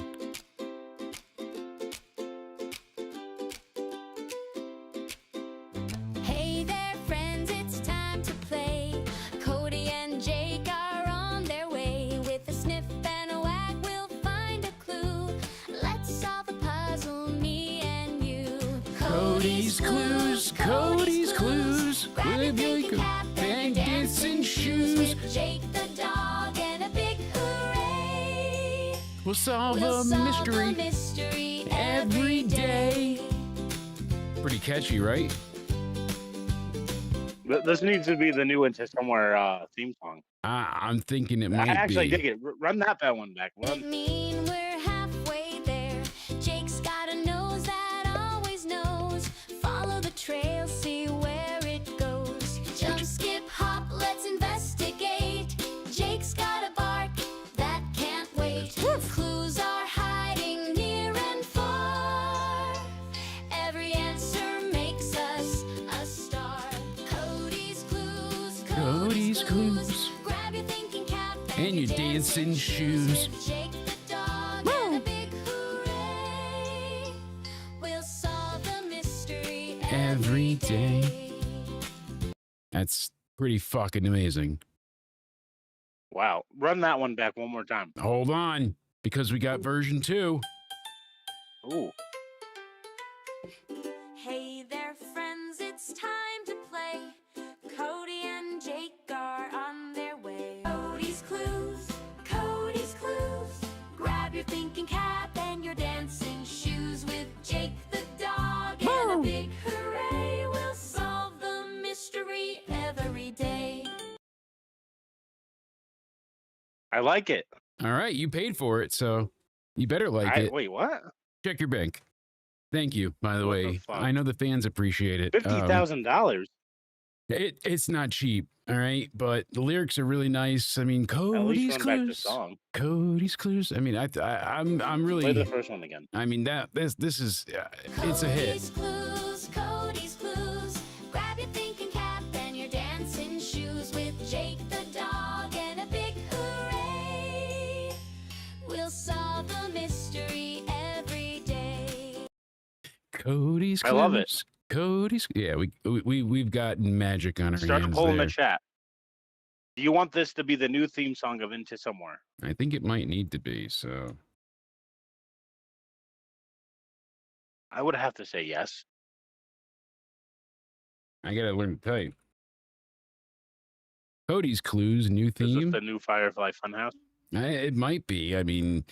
Hey there, friends, it's time to play. Cody and Jake are on their way. With a sniff and a wag, we'll find a clue. Let's solve a puzzle, me and you.
Cody's Clues, Cody's Clues.
Grab your thinking cap
and dancing shoes.
Jake the dog and a big hooray.
We'll solve
We'll
a
solve
mystery
a mystery
every day. Pretty catchy, right?
This needs to be the new Into Somewhere theme song.
I'm thinking it might
I actually
be.
dig it. Run that one back.
It mean we're halfway there. Jake's got a nose that always knows. Follow the trail, see where it goes. Jump, skip, hop, let's investigate. Jake's got a bark that can't wait. Clues are hiding near and far. Every answer makes us a star. Cody's Clues,
Cody's Clues.
Grab your thinking cap
And your dancing shoes.
with Jake the dog and a big hooray. We'll solve the mystery
Every day. That's pretty fucking amazing.
Wow. Run that one back one more time.
Hold on, because we got version 2.
Ooh.
Hey there, friends, it's time to play. Cody and Jake are on their way. Cody's Clues, Cody's Clues. Grab your thinking cap and your dancing shoes with Jake the dog and a big hooray. We'll solve the mystery every day.
I like it.
All right, you paid for it, so you better like it.
Wait, what?
Check your bank. Thank you, by the
What the
way.
fuck?
I know the fans appreciate it.
$50,000.
It's not cheap. All right, but the lyrics are really nice. I mean,
At least
Cody's
going back to
clues.
song.
Cody's clues. I mean, I'm
Play
really.
the first one again.
I mean this is it's a hit.
Cody's clues. Grab your thinking cap and your dancing shoes with Jake the dog and a big hooray. We'll solve the mystery every day.
Cody's clues.
I love it.
Cody's. Yeah, we've got magic on our
Start a
hands
poll in
there.
the chat. Do you want this to be the new theme song of Into Somewhere?
I think it might need to be. So
I would have to say yes.
I gotta learn to type. Cody's clues, new
Is this
theme.
the new Firefly Funhouse?
It might be. I mean,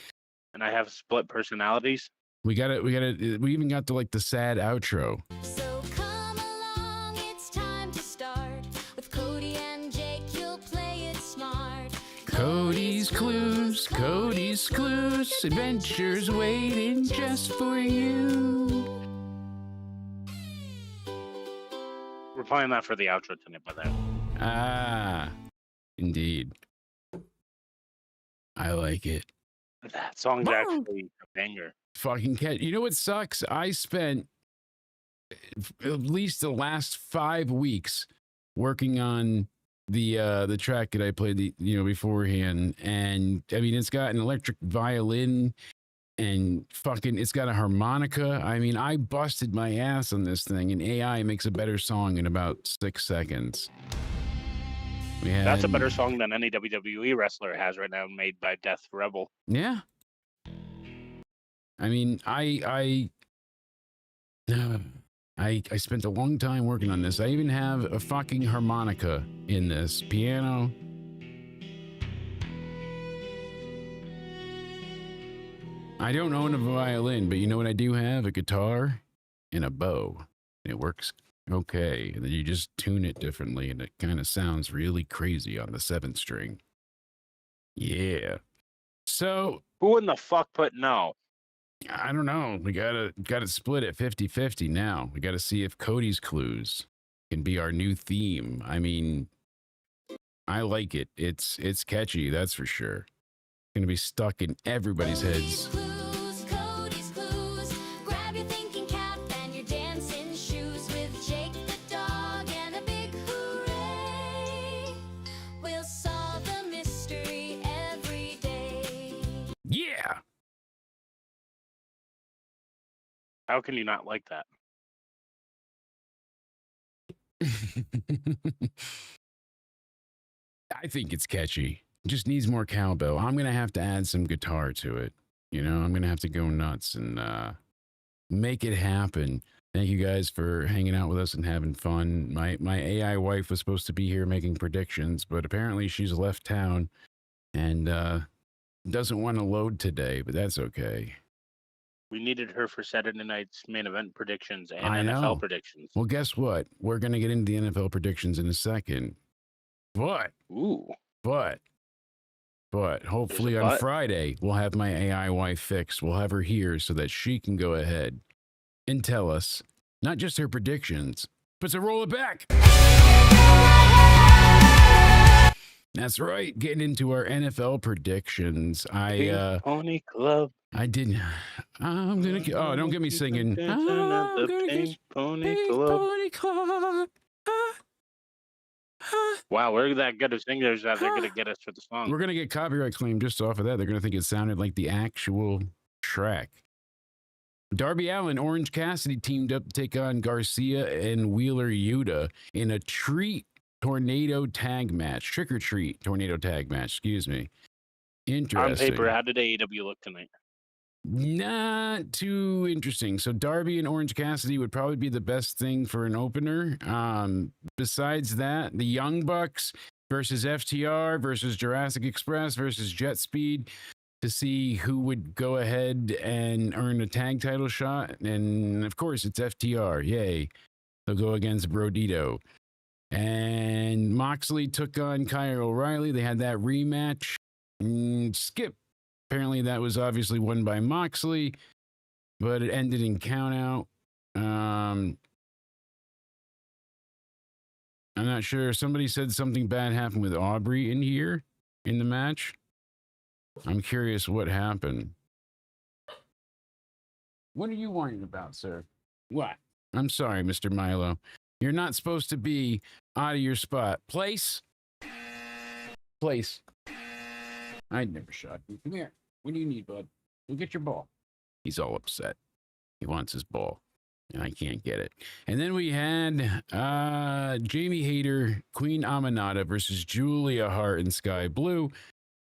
And I have split personalities.
we even got to like the sad outro.
So come along, it's time to start. With Cody and Jake, you'll play it smart.
Cody's clues, Cody's clues, adventures waiting just for you.
We're playing that for the outro tonight, by the way.
Ah, indeed. I like it.
That song's actually a banger.
Fucking cat. You know what sucks? I spent at least the last 5 weeks working on the track that I played beforehand, and I mean it's got an electric violin and fucking it's got a harmonica. I mean I busted my ass on this thing, and AI makes a better song in about 6 seconds.
That's a better song than any WWE wrestler has right now, made by Death Rebel.
Yeah. I mean, I spent a long time working on this. I even have a fucking harmonica in this piano. I don't own a violin, but you know what I do have? A guitar and a bow. It works okay. And then you just tune it differently, and it kind of sounds really crazy on the 7th string. Yeah. So
Who in the fuck put no?
I don't know. We gotta split it 50-50 now. We gotta see if Cody's clues can be our new theme. I mean, I like it. It's catchy, that's for sure. Gonna be stuck in everybody's heads.
Cody's clues. Grab your thinking cap and your dancing shoes with Jake the dog and a big hooray. We'll solve the mystery every day.
Yeah.
How can you not like that?
I think it's catchy. Just needs more cowbell. I'm gonna have to add some guitar to it. You know, I'm gonna have to go nuts and make it happen. Thank you guys for hanging out with us and having fun. My AI wife was supposed to be here making predictions, but apparently she's left town and doesn't want to load today, but that's okay.
We needed her for Saturday night's main event predictions and
I know.
NFL predictions.
Well, guess what? We're gonna get into the NFL predictions in a second.
Ooh.
But hopefully
There's a
on
but?
Friday, we'll have my AI wife fixed. We'll have her here so that she can go ahead and tell us not just her predictions, but to roll it back. That's right. Getting into our NFL predictions.
Pony Club.
I didn't. I'm gonna. Oh, don't get me singing. I'm
The
gonna
Pink
get
Pony
Pink
Club.
Pony Club.
Wow, we're that good of singers that they're gonna get us for the song.
We're gonna get copyright claim just off of that. They're gonna think it sounded like the actual track. Darby Allin, Orange Cassidy teamed up to take on Garcia and Wheeler Yuta in a trick or treat tornado tag match. Excuse me. Interesting.
On paper, how did AEW look tonight?
Not too interesting. So Darby and Orange Cassidy would probably be the best thing for an opener. Besides that, the Young Bucks versus FTR versus Jurassic Express versus Jet Speed to see who would go ahead and earn a tag title shot. And of course, it's FTR. Yay. They'll go against Brodito. And Moxley took on Kyle O'Reilly. They had that rematch. Skip. Apparently that was obviously won by Moxley, but it ended in count out. I'm not sure. Somebody said something bad happened with Aubrey in here in the match. I'm curious what happened. What are you whining about, sir? What? I'm sorry, Mr. Milo. You're not supposed to be out of your spot. Place. Place. I never shot you. Come here. What do you need, bud? Go get your ball. He's all upset. He wants his ball, and I can't get it. And then we had Jamie Hayter, Queen Aminata versus Julia Hart and Sky Blue.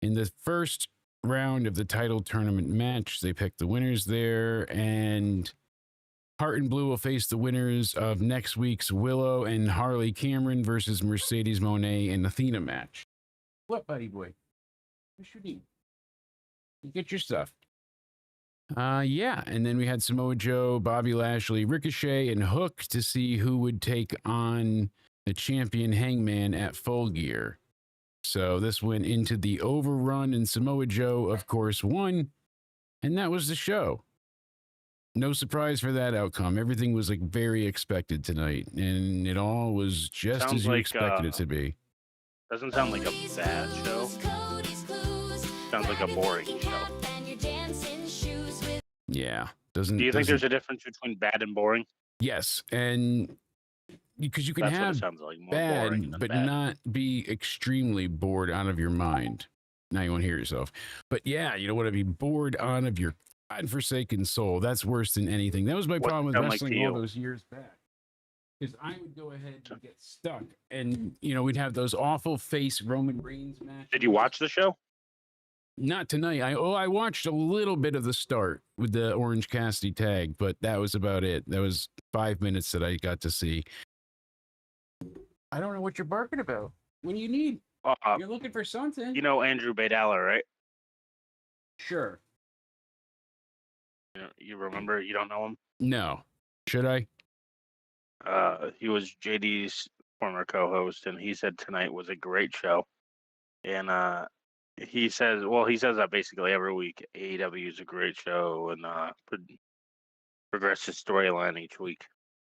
In the first round of the title tournament match, they picked the winners there, and Hart and Blue will face the winners of next week's Willow and Harley Cameron versus Mercedes Moné and Athena match. What, buddy boy? What you need? You get your stuff. Yeah, and then we had Samoa Joe, Bobby Lashley, Ricochet, and Hook to see who would take on the champion Hangman at Full Gear. So this went into the overrun, and Samoa Joe, of course, won, and that was the show. No surprise for that outcome. Everything was like very expected tonight, and it all was just
Sounds
as you
like,
expected it to be.
Doesn't sound like a bad show. Sounds like a boring show.
Yeah, doesn't.
Do you think there's a difference between bad and boring?
Yes, and because you can
That's what it
have
sounds like. More boring
bad,
than
but
bad.
not be extremely bored out of your mind. Now you won't hear yourself. But yeah, you don't want to be bored out of your godforsaken soul. That's worse than anything. That was my
What
problem with
sound like
wrestling
to
all
you?
those years back. Because I would go ahead and get stuck. And, you know, we'd have those awful face Roman Reigns matches.
Did you watch the show?
Not tonight. I watched a little bit of the start with the Orange Cassidy tag, but that was about it. That was 5 minutes that I got to see. I don't know what you're barking about. What do you need? You're looking for something.
You know Andrew Badalla, right?
Sure.
You remember? You don't know him?
No. Should I?
He was JD's former co-host, and he said tonight was a great show. And he says that basically every week. AEW is a great show, and progresses storyline each week.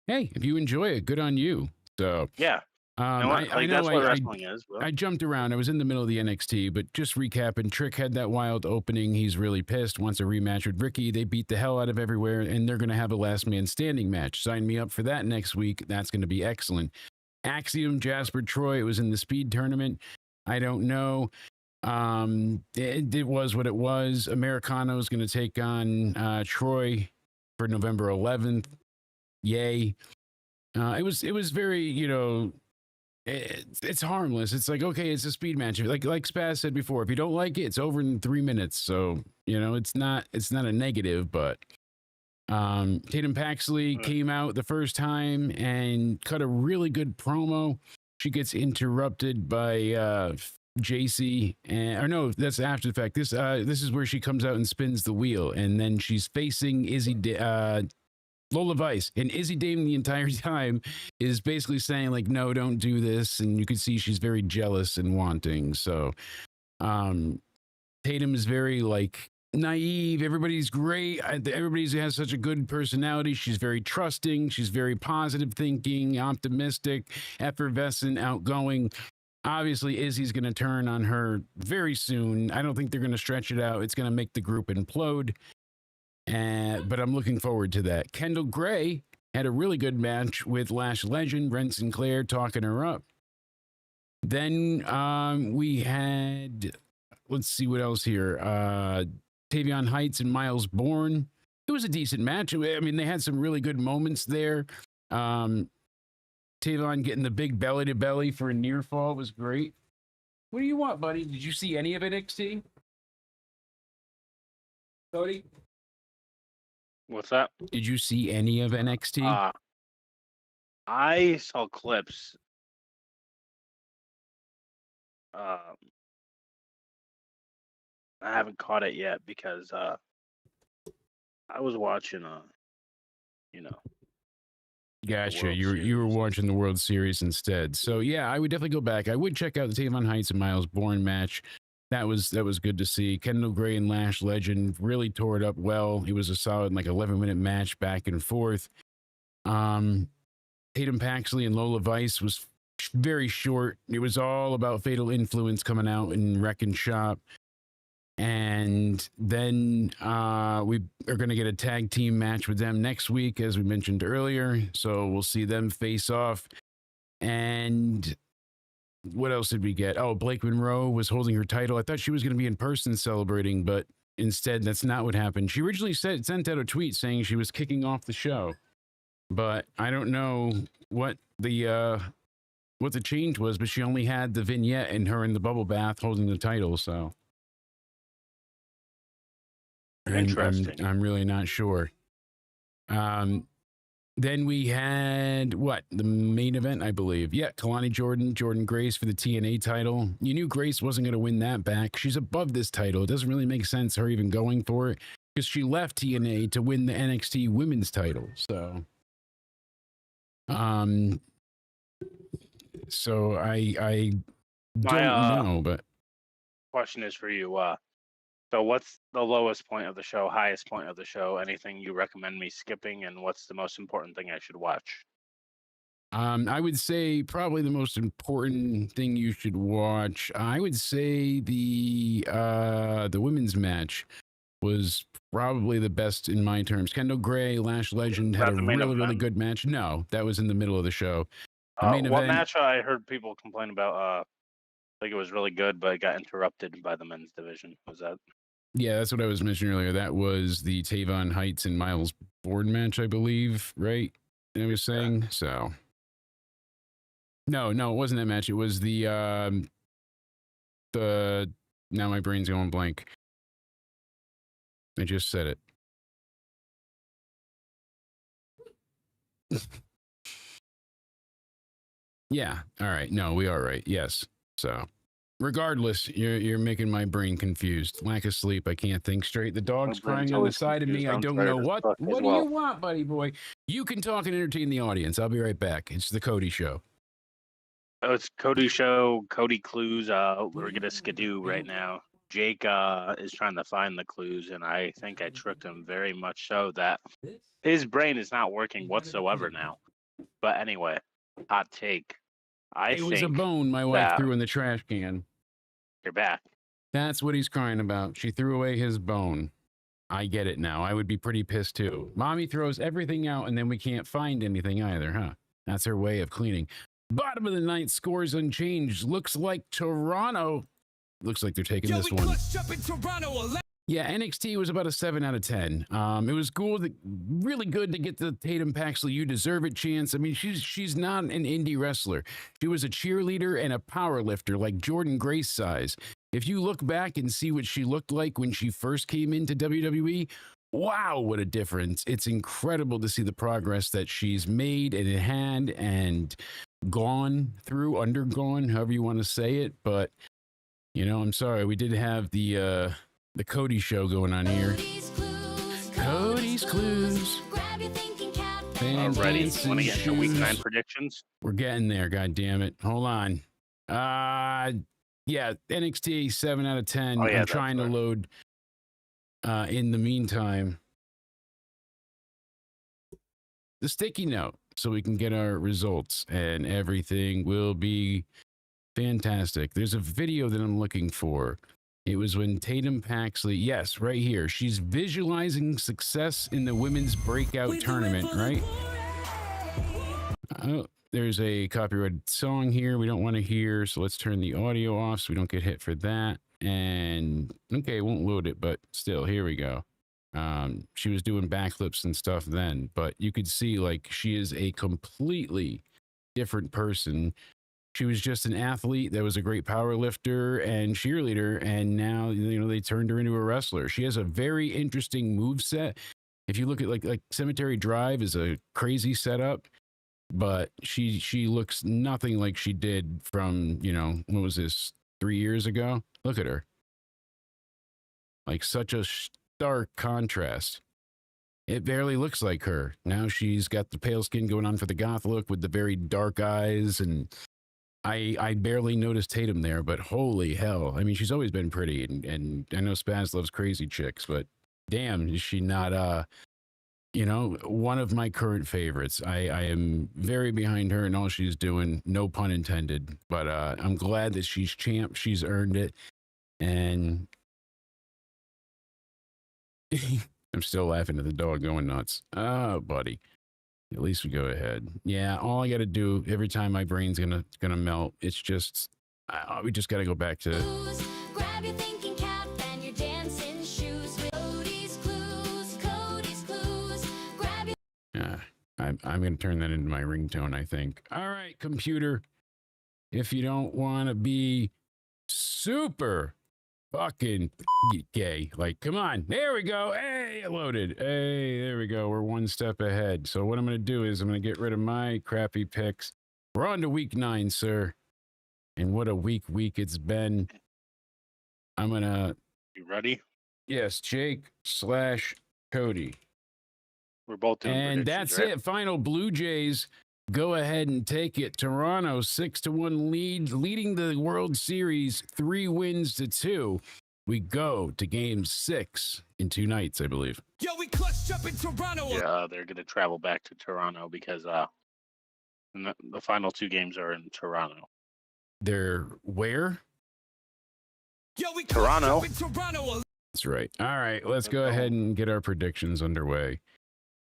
Hey, if you enjoy it, good on you. So
Yeah,
I know
that's what wrestling is. Bro.
I jumped around. I was in the middle of the NXT, but just recapping, Trick had that wild opening. He's really pissed. Wants a rematch with Ricky. They beat the hell out of everywhere, and they're going to have a last man standing match. Sign me up for that next week. That's going to be excellent. Axiom, Jasper Troy. It was in the speed tournament. I don't know. It was what it was. Americano is going to take on Troy for November 11th. Yay. It was very, you know, it's harmless. It's like, okay, it's a speed match. Like Spaz said before, if you don't like it, it's over in 3 minutes. So, you know, it's not a negative, but Tatum Paxley came out the first time and cut a really good promo. She gets interrupted by JC, or no, that's after the fact. This is where she comes out and spins the wheel, and then she's facing Lola Vice, and Izzy Dame the entire time is basically saying like, no, don't do this. And you can see she's very jealous and wanting. So Tatum is very like naive. Everybody's great. Everybody has such a good personality. She's very trusting. She's very positive thinking, optimistic, effervescent, outgoing. Obviously, Izzy's going to turn on her very soon. I don't think they're going to stretch it out. It's going to make the group implode. But I'm looking forward to that. Kendall Gray had a really good match with Lash Legend, Brent Sinclair talking her up. Then we had, let's see what else here. Tavion Heights and Miles Bourne. It was a decent match. I mean, they had some really good moments there. Tavion getting the big belly to belly for a near fall was great. What do you want, buddy? Did you see any of NXT? Cody?
What's that?
Did you see any of NXT?
I saw clips. I haven't caught it yet because I was watching
Gotcha.
World
You were
Series.
watching the World Series instead. So yeah, I would definitely go back. I would check out the Tavon Heights and Miles Bourne match. That was good to see. Kendall Gray and Lash Legend really tore it up well. It was a solid 11-minute match back and forth. Tatum Paxley and Lola Vice was very short. It was all about Fatal Influence coming out in Wreck and Shop. And then we are going to get a tag team match with them next week, as we mentioned earlier. So we'll see them face off. And what else did we get? Oh, Blake Monroe was holding her title. I thought she was going to be in person celebrating, but instead, that's not what happened. She originally sent out a tweet saying she was kicking off the show, but I don't know what the change was. But she only had the vignette and her in the bubble bath holding the title. So
interesting.
I'm really not sure. Then we had the main event, I believe. Yeah, Kalani Jordan Grace for the TNA title. You knew Grace wasn't going to win that back. She's above this title. It doesn't really make sense her even going for it because she left TNA to win the NXT women's title. So, I don't know, but
question is for you. So what's the lowest point of the show, highest point of the show? Anything you recommend me skipping, and what's the most important thing I should watch?
I would say probably the most important thing you should watch. I would say the women's match was probably the best in my terms. Kendall Gray, Lash Legend had a really good match. No, that was in the middle of the show. The main
what
event,
match I heard people complain about? I think it was really good, but it got interrupted by the men's division. Was that?
Yeah, that's what I was mentioning earlier. That was the Tavon Heights and Miles Bourne match, I believe, right? I was saying so. No, it wasn't that match. It was the now my brain's going blank. I just said it. Yeah. All right. No, we are right. Yes. So, regardless, you're making my brain confused. Lack of sleep. I can't think straight. The dog's crying on the side of me. I don't know what. What do you want, buddy boy? You can talk and entertain the audience. I'll be right back. It's the Cody Show.
Oh, it's Cody Show. Cody Clues. We're gonna skidoo right now. Jake is trying to find the clues, and I think I tricked him very much so that his brain is not working whatsoever now. But anyway, hot take.
It was a bone my wife threw in the trash can.
You're back.
That's what he's crying about. She threw away his bone. I get it now. I would be pretty pissed too. Mommy throws everything out and then we can't find anything either, huh? That's her way of cleaning. Bottom of the ninth, scores unchanged. Looks like Toronto. Looks like they're taking this one. Yeah, NXT was about a 7 out of 10. It was cool, really good to get the Tatum Paxley "You Deserve It" chance. I mean, she's not an indie wrestler. She was a cheerleader and a power lifter, like Jordan Grace size. If you look back and see what she looked like when she first came into WWE, wow, what a difference. It's incredible to see the progress that she's made and had and undergone, however you want to say it. But, I'm sorry, we did have the Cody Show going on here. Cody's Clues.
Ready? Want to get into week 9 predictions?
We're getting there, god damn it. Hold on. Yeah, NXT 7 out of 10.
Oh, yeah,
I'm trying to load in the meantime the sticky note so we can get our results and everything will be fantastic. There's a video that I'm looking for. It was when Tatum Paxley, yes, right here. She's visualizing success in the women's breakout tournament, right? Oh, there's a copyrighted song here we don't want to hear, so let's turn the audio off so we don't get hit for that. And, okay, it won't load it, but still, here we go. She was doing backflips and stuff then, but you could see, like, she is a completely different person. She was just an athlete that was a great power lifter and cheerleader, and now they turned her into a wrestler. She has a very interesting move set. If you look at like Cemetery Drive is a crazy setup, but she looks nothing like she did from what was this 3 years ago? Look at her, like such a stark contrast. It barely looks like her. Now she's got the pale skin going on for the goth look with the very dark eyes and. I barely noticed Tatum there, but holy hell. I mean, she's always been pretty, and I know Spaz loves crazy chicks, but damn, is she not you know, one of my current favorites. I am very behind her and all she's doing, no pun intended. But I'm glad that she's champ. She's earned it. And I'm still laughing at the dog going nuts. Oh, buddy. At least we go ahead. Yeah, all I got to do every time my brain's gonna melt, it's just we just got to go back to.
Grab your thinking cap and your dancing shoes. Cody's clues, Cody's clues. Grab your
Yeah, I'm gonna turn that into my ringtone, I think. All right, computer. If you don't want to be super fucking gay, like, come on, there we go. Hey, it loaded. Hey, there we go. We're one step ahead. So what I'm gonna do is I'm gonna get rid of my crappy picks. We're on to week 9, sir. And what a week it's been. I'm gonna.
You ready?
Yes, Jake / Cody.
We're both doing
And
predictions,
that's
right?
it. Final Blue Jays go ahead and take it. Toronto 6-1 leading the World Series 3 wins to 2. We go to game 6 in 2 nights, I believe.
Yo, we clutched up in Toronto.
Yeah, they're gonna travel back to Toronto because the final 2 games are in Toronto.
They're where?
Yo, we
Toronto.
clutched up in Toronto.
That's right. All right, let's go ahead and get our predictions underway.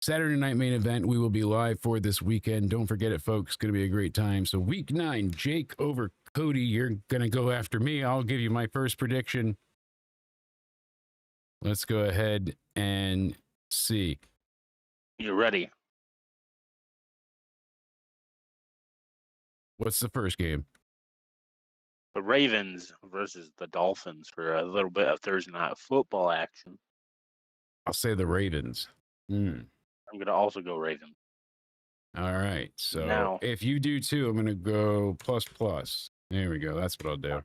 Saturday night main event, we will be live for this weekend. Don't forget it, folks. It's going to be a great time. So week 9, Jake over Cody. You're going to go after me. I'll give you my first prediction. Let's go ahead and see.
You ready?
What's the first game?
The Ravens versus the Dolphins for a little bit of Thursday night football action.
I'll say the Ravens.
I'm gonna also go Ravens.
All right. So
Now-
if you do too, I'm going to go plus. There we go. That's what I'll do.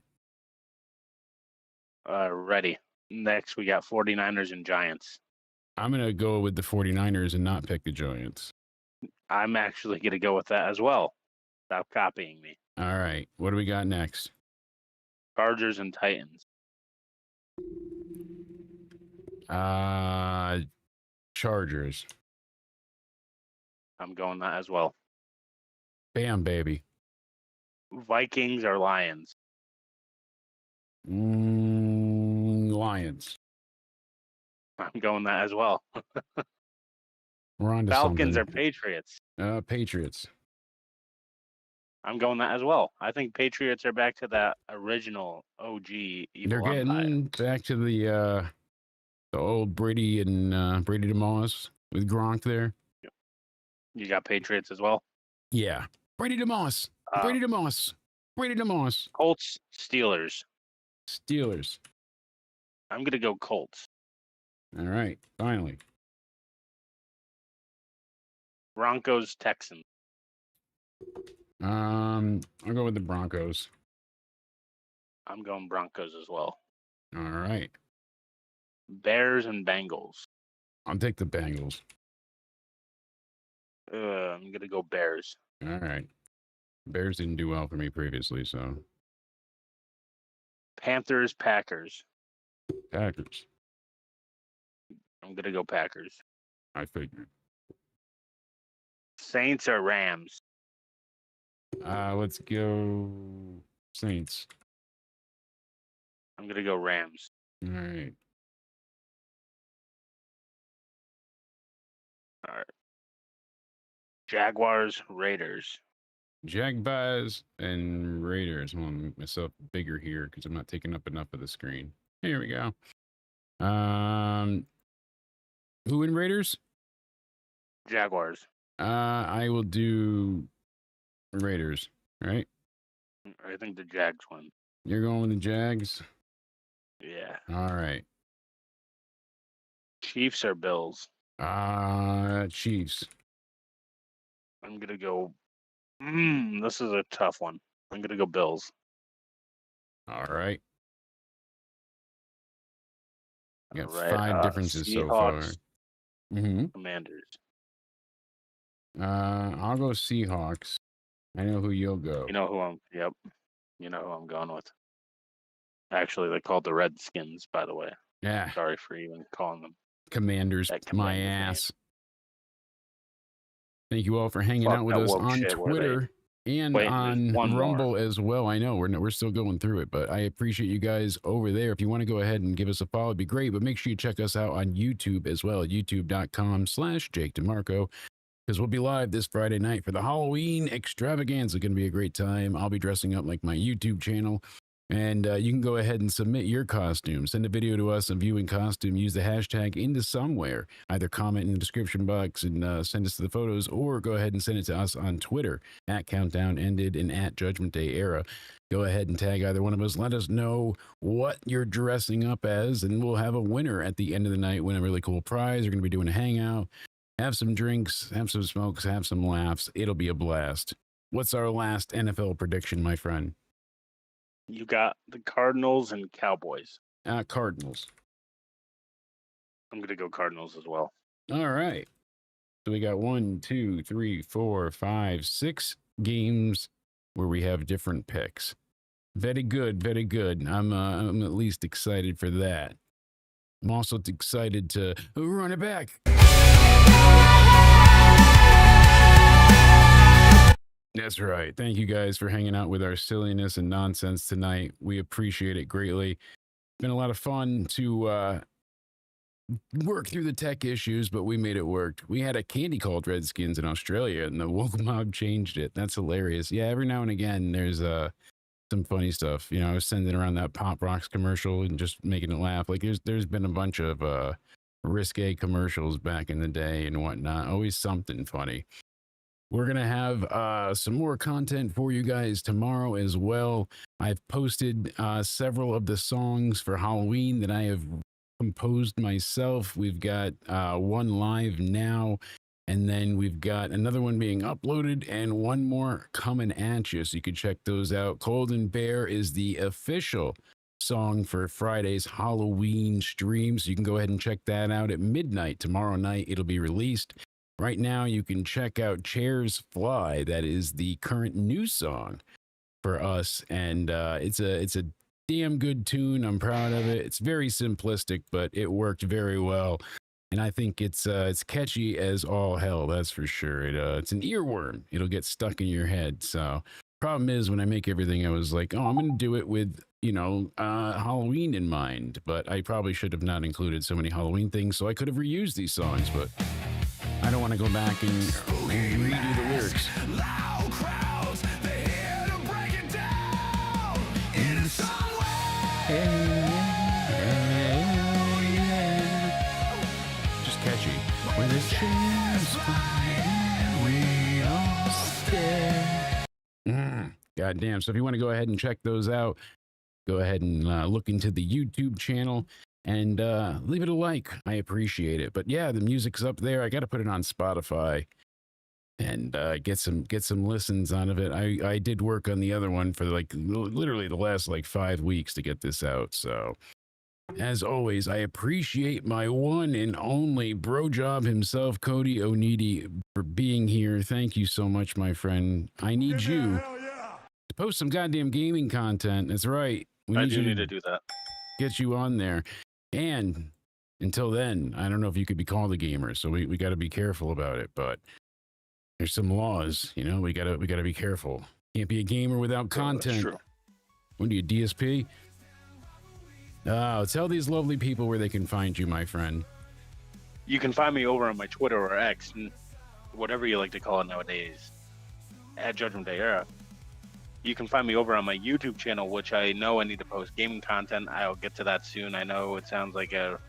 Ready. Next, we got 49ers and Giants.
I'm going to go with the 49ers and not pick the Giants.
I'm actually gonna go with that as well. Stop copying me.
All right. What do we got next?
Chargers and Titans.
Chargers.
I'm going that as well.
Bam, baby.
Vikings or Lions.
Lions.
I'm going that as well.
We're on to
Falcons or
something.
Patriots.
Patriots.
I'm going that as well. I think Patriots are back to that original OG evil
They're getting back to the old Brady and Brady DeMoss with Gronk there.
You got Patriots as well.
Yeah. Brady DeMoss. Brady DeMoss. Brady DeMoss.
Colts, Steelers.
Steelers.
I'm gonna go Colts.
All right. Finally.
Broncos, Texans.
I'll go with the Broncos.
I'm going Broncos as well.
All right.
Bears and Bengals.
I'll take the Bengals.
I'm gonna go Bears.
All right. Bears didn't do well for me previously, so
Panthers, Packers.
Packers.
I'm gonna go Packers.
I figured.
Saints or Rams.
Let's go Saints.
I'm gonna go Rams.
All right.
All right. Jaguars, Raiders.
Jaguars and Raiders. I want to make myself bigger here because I'm not taking up enough of the screen. Here we go. Who in Raiders?
Jaguars.
I will do Raiders. Right?
I think the Jags win.
You're going with the Jags.
Yeah.
All right.
Chiefs or Bills.
Chiefs.
I'm gonna go. This is a tough one. I'm gonna go Bills.
All right. You got
All right,
5 differences so far.
Seahawks,
Mm-hmm.
Commanders.
I'll go Seahawks. I know who you'll go.
You know who I'm. Yep. You know who I'm going with. Actually, they're called the Redskins, by the way.
Yeah.
Sorry for even calling them.
Commanders,
That
my
Commanders name.
ass. Thank you all for hanging
Fuck
out with
that
us
woke
on
shit, where they-
Twitter and
Wait, there's
on
one more.
Rumble as well. I know we're still going through it, but I appreciate you guys over there. If you want to go ahead and give us a follow, it'd be great. But make sure you check us out on YouTube as well, youtube.com/Jake DeMarco, because we'll be live this Friday night for the Halloween extravaganza. It's going to be a great time. I'll be dressing up like my YouTube channel. And you can go ahead and submit your costume. Send a video to us of you in costume. Use the hashtag into somewhere. Either comment in the description box and send us the photos, or go ahead and send it to us on Twitter at Countdown Ended and at Judgment Day Era. Go ahead and tag either one of us. Let us know what you're dressing up as, and we'll have a winner at the end of the night. Win a really cool prize. We're going to be doing a hangout. Have some drinks, have some smokes, have some laughs. It'll be a blast. What's our last NFL prediction, my friend?
You got the Cardinals and Cowboys.
Cardinals.
I'm gonna go Cardinals as well.
All right. So we got 1, 2, 3, 4, 5, 6 games where we have different picks. Very good, very good. I'm at least excited for that. I'm also excited to run it back. That's right. Thank you guys for hanging out with our silliness and nonsense tonight. We appreciate it greatly. It's been a lot of fun to work through the tech issues, but we made it work. We had a candy called Redskins in Australia, and the woke mob changed it. That's hilarious. Yeah, every now and again, there's some funny stuff. You know, I was sending around that Pop Rocks commercial and just making it laugh. Like there's been a bunch of risque commercials back in the day and whatnot. Always something funny. We're going to have some more content for you guys tomorrow as well. I've posted several of the songs for Halloween that I have composed myself. We've got one live now, and then we've got another one being uploaded and one more coming at you. So you can check those out. Cold and Bear is the official song for Friday's Halloween stream. So you can go ahead and check that out at midnight tomorrow night. It'll be released. Right now, you can check out Chairs Fly. That is the current new song for us, and it's a damn good tune. I'm proud of it. It's very simplistic, but it worked very well, and I think it's catchy as all hell. That's for sure. It's an earworm. It'll get stuck in your head. So, problem is, when I make everything, I was like, oh, I'm gonna do it with Halloween in mind, but I probably should have not included so many Halloween things, so I could have reused these songs, but I don't want to go back and redo the lyrics.
Loud crowds, they're here to break it down in some way.
Just catchy. When the chairs fly, we all stare. God damn. So if you want to go ahead and check those out, go ahead and look into the YouTube channel. And leave it a like. I appreciate it. But yeah, the music's up there. I got to put it on Spotify and get some listens out of it. I did work on the other one for like literally the last 5 weeks to get this out. So as always, I appreciate my one and only bro job himself, Cody Oneidi, for being here. Thank you so much, my friend. I need you to post some goddamn gaming content. That's right.
I do need to do that.
Get you on there. And until then, I don't know if you could be called a gamer, so we got to be careful about it. But there's some laws, we gotta be careful. Can't be a gamer without content.
True.
When do you DSP? Tell these lovely people where they can find you, my friend.
You can find me over on my Twitter or X, whatever you like to call it nowadays, at Judgment Day Era. You can find me over on my YouTube channel, which I know I need to post gaming content. I'll get to that soon. I know it sounds like a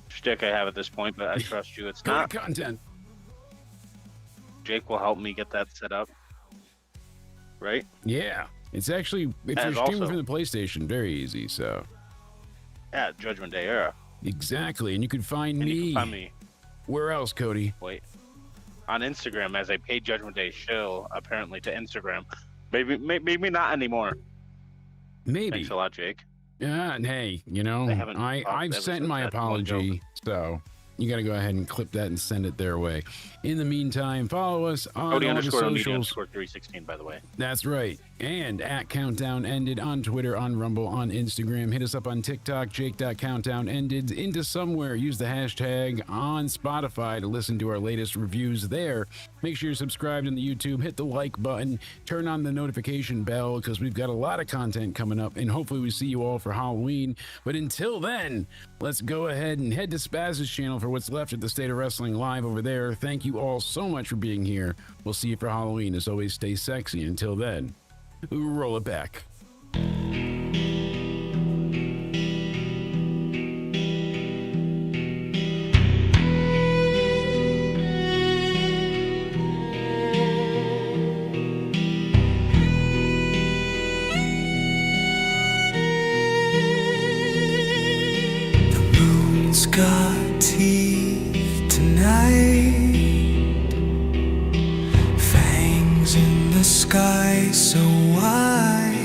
shtick I have at this point, but I trust you. It's not.
Content.
Jake will help me get that set up. Right?
Yeah. It's actually, if you're streaming from the PlayStation, very easy, so.
Yeah, Judgment Day Era.
Exactly. And you can find me.
You can find me.
Where else, Cody?
Wait. On Instagram as a paid Judgment Day shill, apparently, to Instagram. Maybe not anymore.
Maybe.
Thanks a lot, Jake.
Yeah, and hey, I've sent my apology, so you got to go ahead and clip that and send it their way. In the meantime, follow us on all the socials.
_316, by the way.
That's right. And at Countdown Ended on Twitter, on Rumble, on Instagram. Hit us up on TikTok, Jake.CountdownEnded. Into somewhere. Use the hashtag on Spotify to listen to our latest reviews there. Make sure you're subscribed on the YouTube. Hit the like button. Turn on the notification bell because we've got a lot of content coming up. And hopefully we see you all for Halloween. But until then, let's go ahead and head to Spaz's channel for what's left of the State of Wrestling Live over there. Thank you all so much for being here. We'll see you for Halloween. As always, stay sexy. Until then, roll it back.
Moon's got teeth tonight, fangs in the sky so wide.